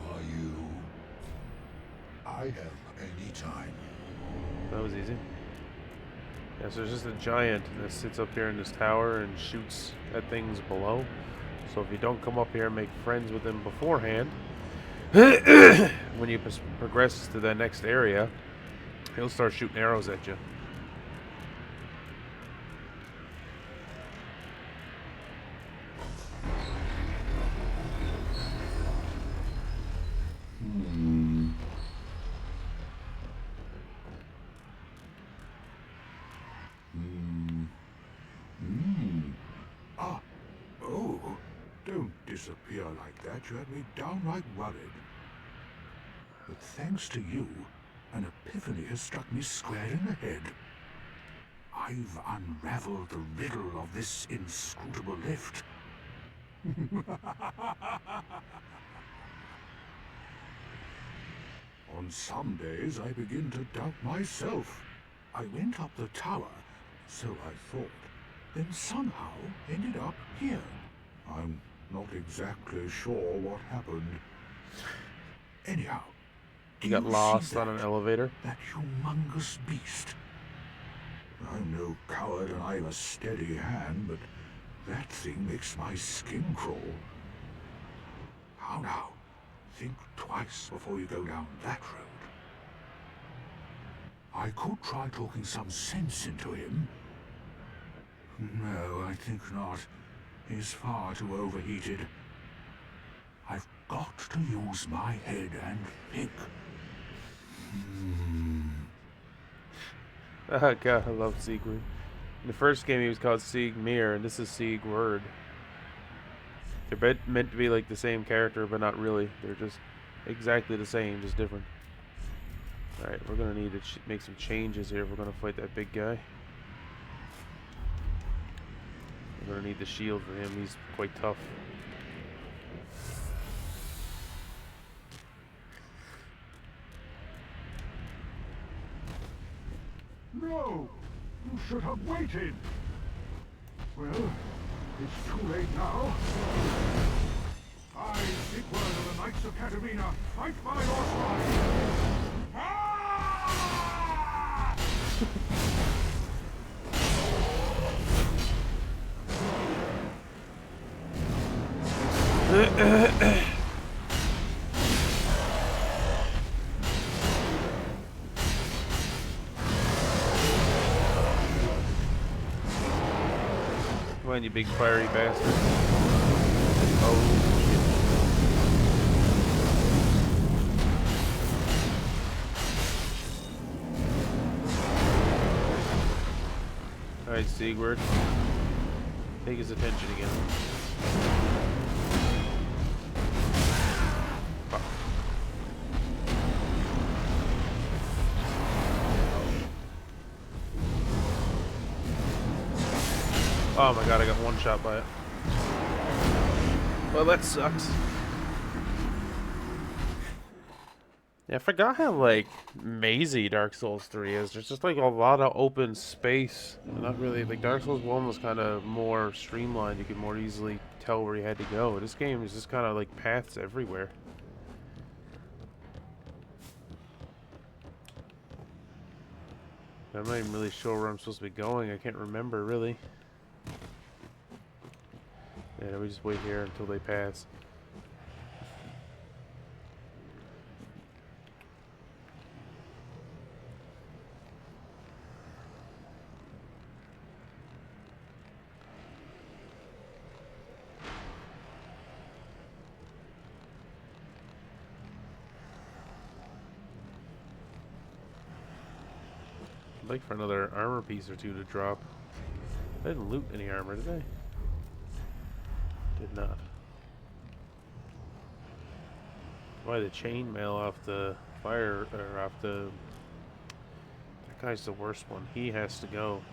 are you? I have any time. That was easy. Yeah, so there's just a giant that sits up here in this tower and shoots at things below. So if you don't come up here and make friends with him beforehand, when you progress to the next area, he'll start shooting arrows at you. Oh, don't disappear like that. You had me downright worried. But thanks to you, an epiphany has struck me square in the head. I I've unraveled the riddle of this inscrutable lift. On some days I begin to doubt myself. I went up the tower, so I thought, then somehow ended up here. I'm not exactly sure what happened. Anyhow, You do got you lost see on an elevator. that humongous beast? I'm no coward and I've a steady hand, but that thing makes my skin crawl. How now? Think twice before you go down that road. I could try talking some sense into him. No, I think not. He's far too overheated. I've got to use my head and think. Oh god, I love Siegward. In the first game he was called Siegmir, and this is Siegward. They're meant to be like the same character, but not really. They're just exactly the same, just different. Alright, we're gonna need to make some changes here if we're gonna fight that big guy. We're gonna need the shield for him, he's quite tough. No! You should have waited! Well, it's too late now. I, Sigurd of the Knights of Katarina, fight by your side! Ah! Come on, you big fiery bastard. Oh, shit. Alright, Siegward. Take his attention again. Fuck. Oh my god, I got one shot by it. Well, that sucks. Yeah, I forgot how, like, mazy Dark Souls 3 is. There's just, like, a lot of open space. Not really, like, Dark Souls 1 was kind of more streamlined. You could more easily tell where you had to go. This game is just kind of, like, paths everywhere. I'm not even really sure where I'm supposed to be going. I can't remember, really. Yeah, we just wait here until they pass. I'd like for another armor piece or two to drop. I didn't loot any armor, did I? Did not. Why the chainmail off the fire, or off the... That guy's the worst one. He has to go.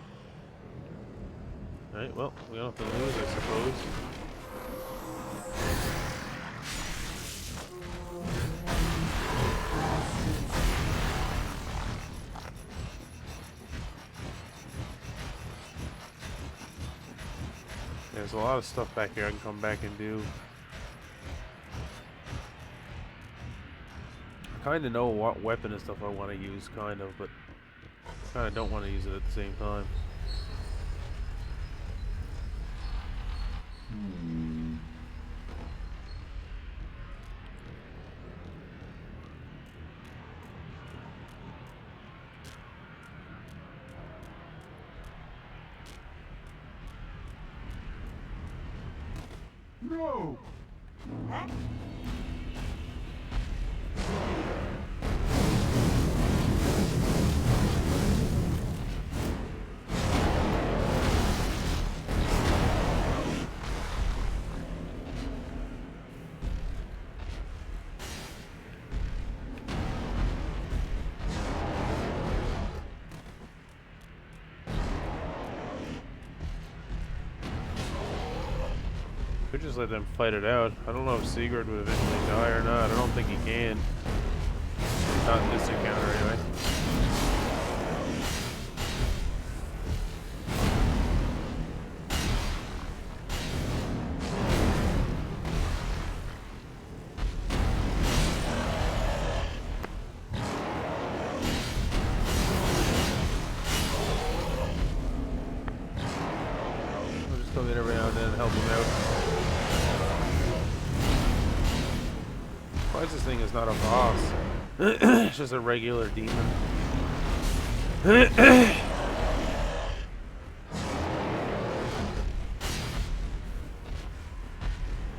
Alright, well, we don't have to lose, I suppose. There's a lot of stuff back here I can come back and do. I kind of know what weapon and stuff I want to use, kind of, but kind of don't want to use it at the same time. No! Could just let them fight it out. I don't know if Sigurd would eventually die or not. I don't think he can. Not in this encounter, anyway. I'll just come in every now and then and help him out. Why is this thing is not a boss? It's just a regular demon.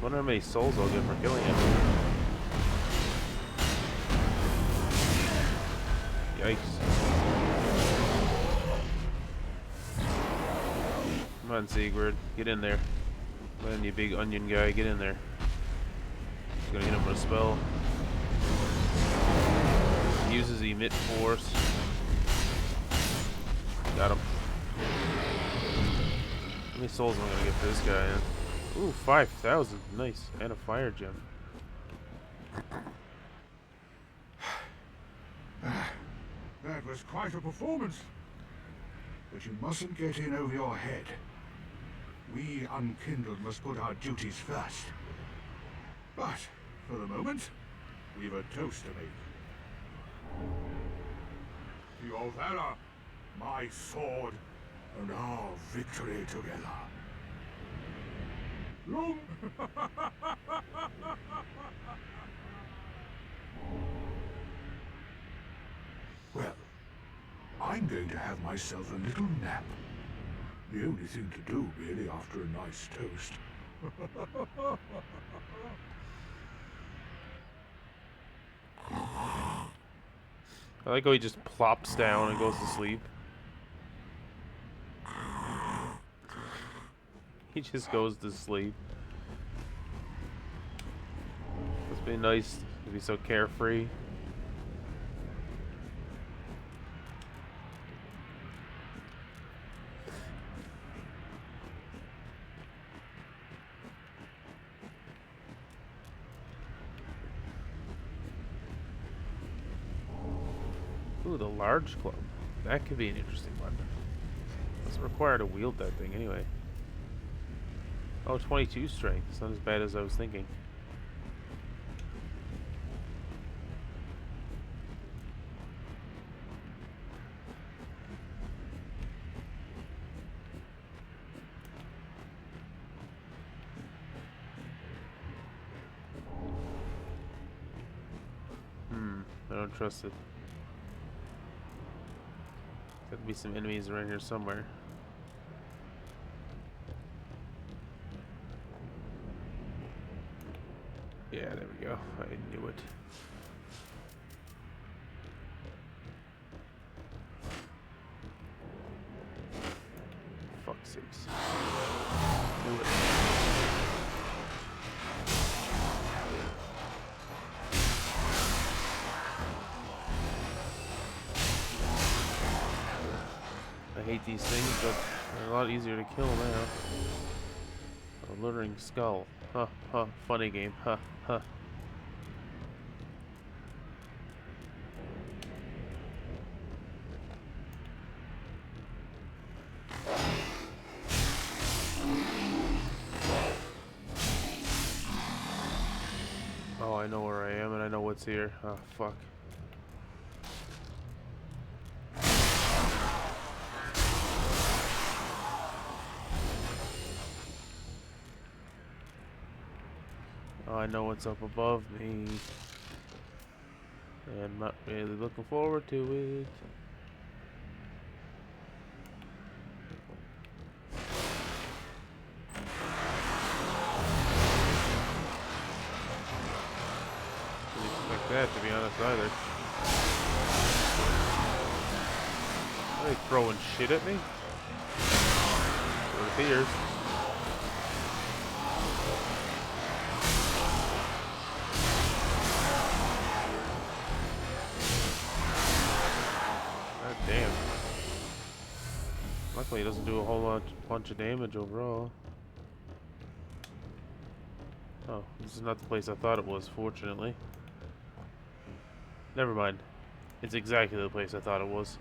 Wonder how many souls I'll get for killing him. Yikes. Come on, Sigurd. Get in there. Man, you big onion guy, get in there. Just gonna hit him with a spell. Uses emit force. Got him. How many souls am I gonna get for this guy? Ooh, 5,000. Nice. And a fire gem. That was quite a performance. But you mustn't get in over your head. We unkindled must put our duties first. But, for the moment, we've a toast to make. Your valor, my sword, and our victory together. Long... Well, I'm going to have myself a little nap. The only thing to do, really, after a nice toast. I like how he just plops down and goes to sleep. He just goes to sleep. Must be nice to be so carefree. Ooh, the large club. That could be an interesting weapon. Doesn't require to wield that thing anyway. Oh, 22 strength. It's not as bad as I was thinking. I don't trust it. Gotta be some enemies around here somewhere. Yeah, there we go. I knew it. Fuck's sakes. Knew it. I hate these things, but they're a lot easier to kill now. A luring skull. Huh, huh, funny game. Huh, huh. Oh, I know where I am and I know what's here. Oh, fuck. Oh, I know what's up above me. And I'm not really looking forward to it. Didn't expect that, to be honest, either. Are they throwing shit at me? So it appears. Damn. Luckily, it doesn't do a whole bunch of damage overall. Oh, this is not the place I thought it was, fortunately. Never mind. It's exactly the place I thought it was.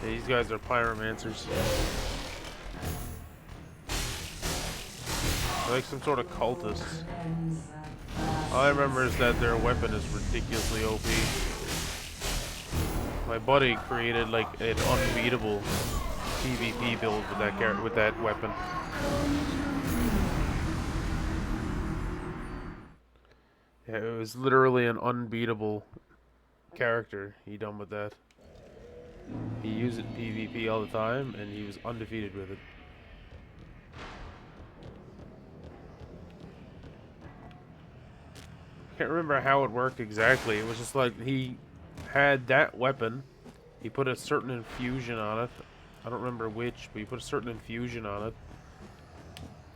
Yeah, these guys are pyromancers. They're like some sort of cultists. All I remember is that their weapon is ridiculously OP. My buddy created like an unbeatable PvP build with that weapon. Yeah, it was literally an unbeatable character he done with that. He used it in PvP all the time, and he was undefeated with it. Can't remember how it worked exactly. It was just like he had that weapon. He put a certain infusion on it. I don't remember which, but he put a certain infusion on it.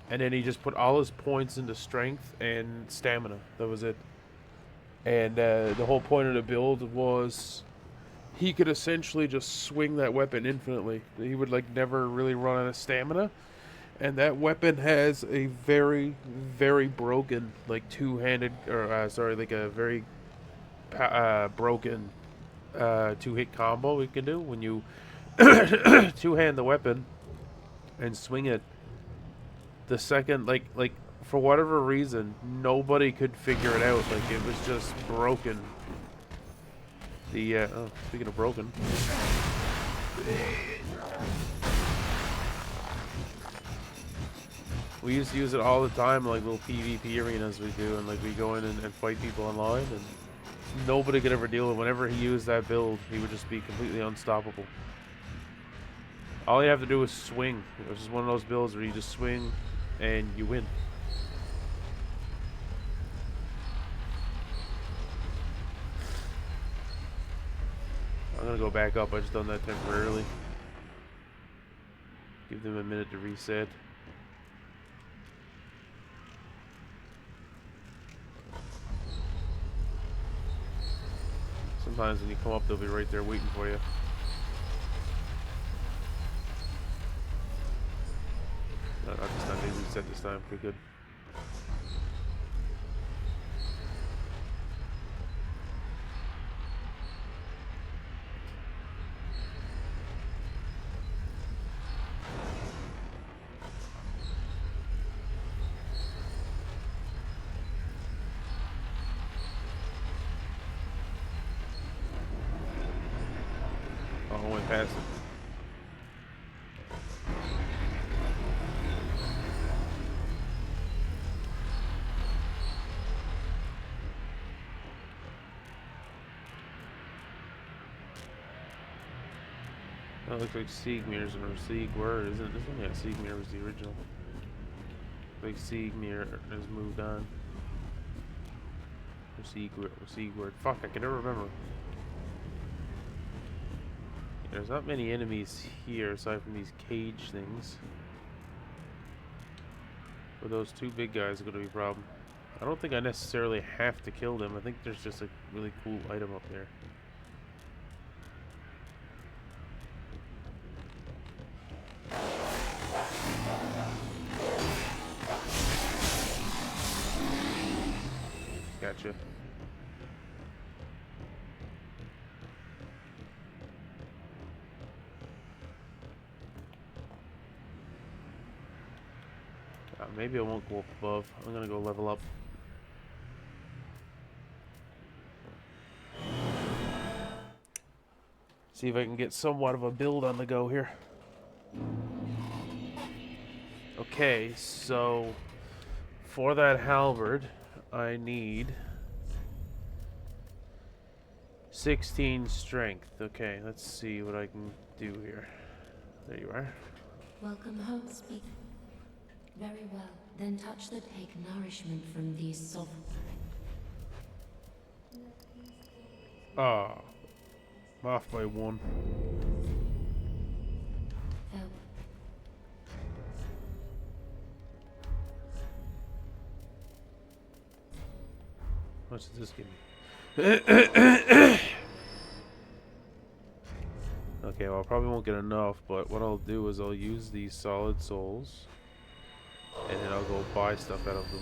And then he just put all his points into strength and stamina. That was it. And the whole point of the build was he could essentially just swing that weapon infinitely. He would like never really run out of stamina. And that weapon has a very, very broken, like two-handed, or sorry, like a very broken two-hit combo we can do when you two-hand the weapon and swing it. The second, like for whatever reason, nobody could figure it out. Like it was just broken. The oh, speaking of broken. We used to use it all the time, like little PvP arenas we do, and like we go in and fight people online, and nobody could ever deal with it. Whenever he used that build, he would just be completely unstoppable. All you have to do is swing. It was just one of those builds where you just swing and you win. I'm gonna go back up. I just done that temporarily. Give them a minute to reset. Sometimes when you come up, they'll be right there waiting for you. No, not this time. They reset this time. Pretty good. Oh, I went past it. That looks like Siegmir's or Siegward, isn't it? This one? Yeah, Siegmir was the original. Like Siegmir has moved on. Or Siegward. Fuck, I can never remember. There's not many enemies here aside from these cage things. But those two big guys are going to be a problem. I don't think I necessarily have to kill them. I think there's just a really cool item up there. Gotcha. Maybe I won't go up above. I'm gonna go level up. See if I can get somewhat of a build on the go here. Okay, so for that halberd, I need 16 strength. Okay, let's see what I can do here. There you are. Welcome home, speak. Very well. Then touch that take nourishment from these soft. Ah, I'm off by one. Farewell. How much does this give me? Okay, well, I probably won't get enough, but what I'll do is I'll use these solid souls, and then I'll go buy stuff out of them.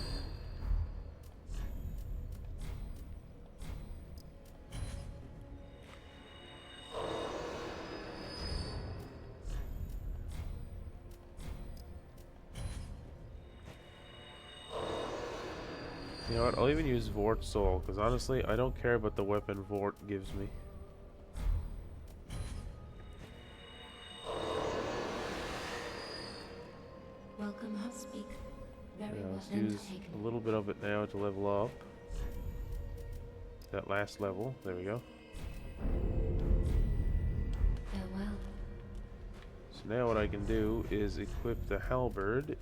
You know what, I'll even use Vort's soul, because honestly, I don't care about the weapon Vort gives me. Welcome, hub speak. Very Yeah, well let's use taken. a little bit of it now to level up. That last level, there we go. Farewell. So now what I can do is equip the halberd.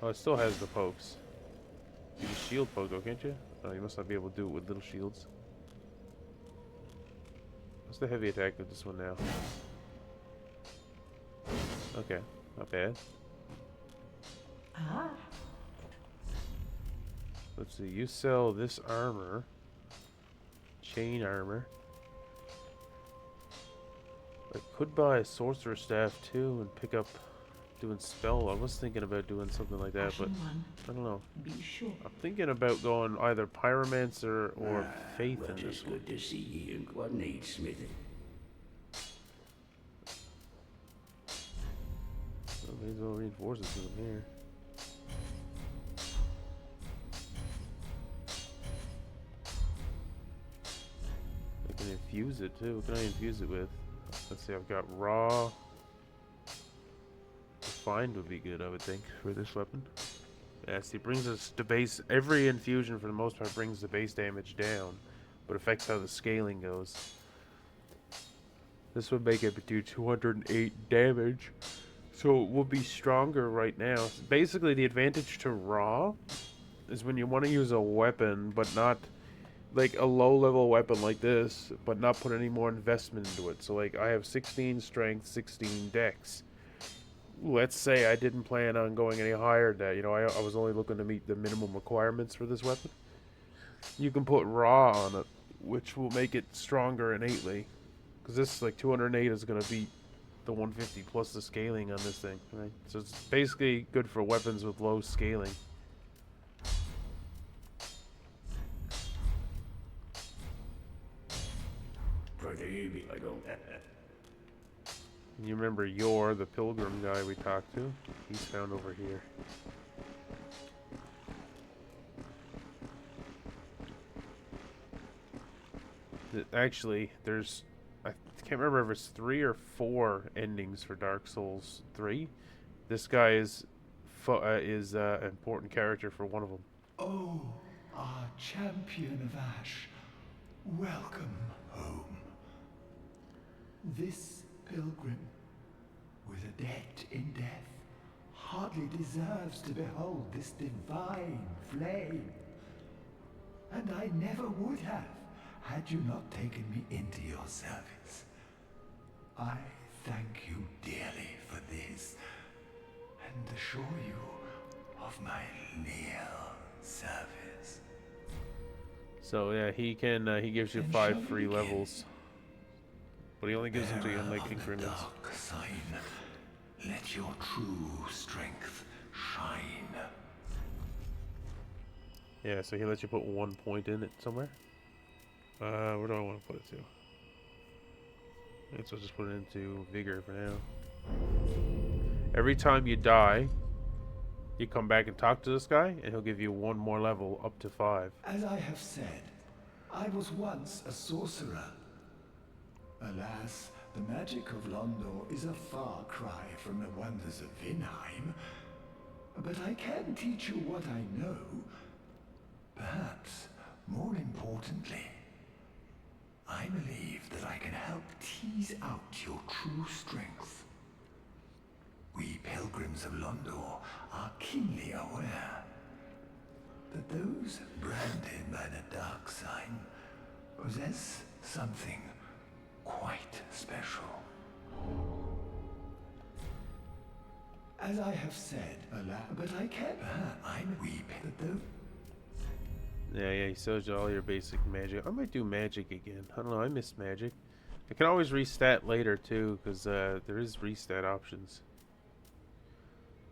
Oh, it still has the pokes. You can shield poke though, can't you? Oh, you must not be able to do it with little shields. What's the heavy attack of this one now? Okay, not bad. Ah, Let's see, you sell this armor. Chain armor. I could buy a sorcerer staff too and pick up doing spell. I was thinking about doing something like that, but Ashen One, I don't know. be sure. I'm thinking about going either pyromancer or faith Well, in this it's one. good to see you and what needs smithing. Well, may as well reinforce this with them here. I can infuse it too. What can I infuse it with? Let's see, I've got raw. Refined would be good, I would think, for this weapon. Yeah, see, it brings us to base. Every infusion, for the most part, brings the base damage down, but affects how the scaling goes. This would make it do 208 damage, so it will be stronger right now. Basically, the advantage to raw is when you want to use a weapon, but not like a low-level weapon like this, but not put any more investment into it. So, like, I have 16 strength, 16 dex. Let's say I didn't plan on going any higher than that. You know, I was only looking to meet the minimum requirements for this weapon. You can put raw on it, which will make it stronger innately. Because this, like, 208 is going to beat the 150 plus the scaling on this thing, right? So it's basically good for weapons with low scaling. Pretty I don't. And you remember Yor, the pilgrim guy we talked to? He's found over here. Actually, there's... I can't remember if it's 3 or 4 endings for Dark Souls 3. This guy is an important character for one of them. Oh, our champion of Ash. Welcome home. This pilgrim, with a debt in death, hardly deserves to behold this divine flame. And I never would have, had you not taken me into your service. I thank you dearly for this, and assure you of my leal service. So yeah, he gives you Then 5 shall we free begin? levels. But he only gives them to you in Bearer like of the increments. dark sign, let your true strength shine. Yeah, so he lets you put 1 point in it somewhere. Where do I want to put it to? I guess I'll just put it into vigor for now. Every time you die, you come back and talk to this guy, and he'll give you 1 more level up to 5. As I have said, I was once a sorcerer. Alas, the magic of Londor is a far cry from the wonders of Vinheim. But I can teach you what I know. Perhaps, more importantly, I believe that I can help tease out your true strength. We pilgrims of Londor are keenly aware that those branded by the dark sign possess something quite special. As I have said, alas, but I can't. I'm weep that though. Yeah, he shows you all your basic magic. I might do magic again. I don't know, I miss magic. I can always restat later too, because there is restat options.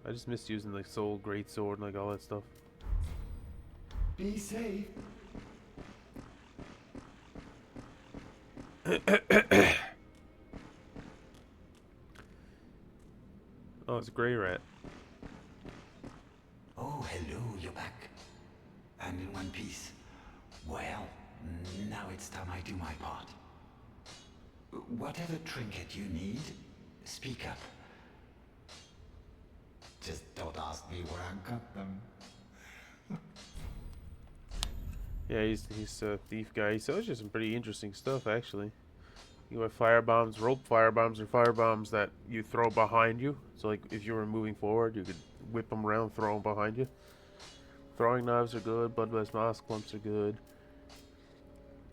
I just missed using like Soul Great Sword and like all that stuff. Be safe. Oh, it's a Grey Rat. Oh, hello, you're back. And in one piece. Well, now it's time I do my part. Whatever trinket you need, speak up. Just don't ask me where I got them. Yeah, he's a thief guy. He sells you some pretty interesting stuff, actually. You have firebombs. Rope firebombs are firebombs that you throw behind you. So, like, if you were moving forward, you could whip them around, throw them behind you. Throwing knives are good. Bloodless mask clumps are good.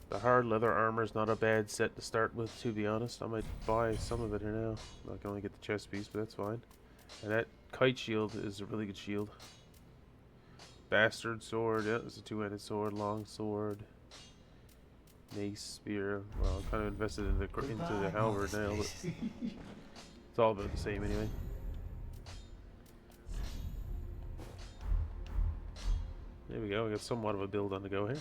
The hard leather armor is not a bad set to start with, to be honest. I might buy some of it here now. I can only get the chest piece, but that's fine. And that kite shield is a really good shield. Bastard sword, yeah, it's a two-handed sword, long sword, mace, spear. Well, I'm kind of invested in into the halberd now, but it's all about the same anyway. There we go, we got somewhat of a build on the go here.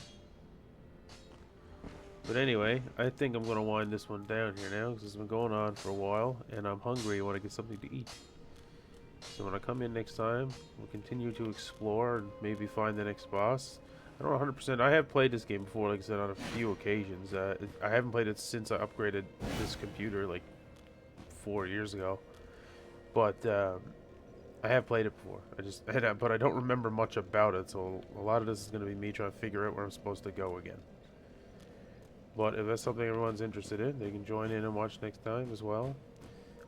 But anyway, I think I'm going to wind this one down here now, because it's been going on for a while, and I'm hungry, I want to get something to eat. So when I come in next time, we'll continue to explore and maybe find the next boss. I don't know 100%. I have played this game before, like I said, on a few occasions. I haven't played it since I upgraded this computer, like 4 years ago. But I have played it before. But I don't remember much about it. So a lot of this is going to be me trying to figure out where I'm supposed to go again. But if that's something everyone's interested in, they can join in and watch next time as well.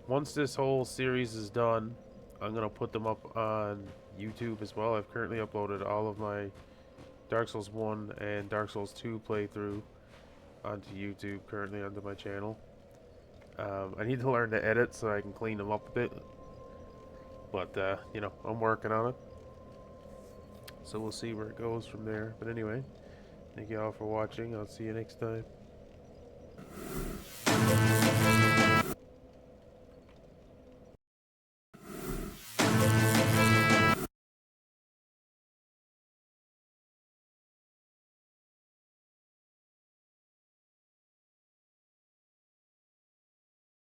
Once this whole series is done, I'm going to put them up on YouTube as well. I've currently uploaded all of my Dark Souls 1 and Dark Souls 2 playthrough onto YouTube, currently onto my channel. I need to learn to edit so I can clean them up a bit. But, you know, I'm working on it. So we'll see where it goes from there. But anyway, thank you all for watching. I'll see you next time.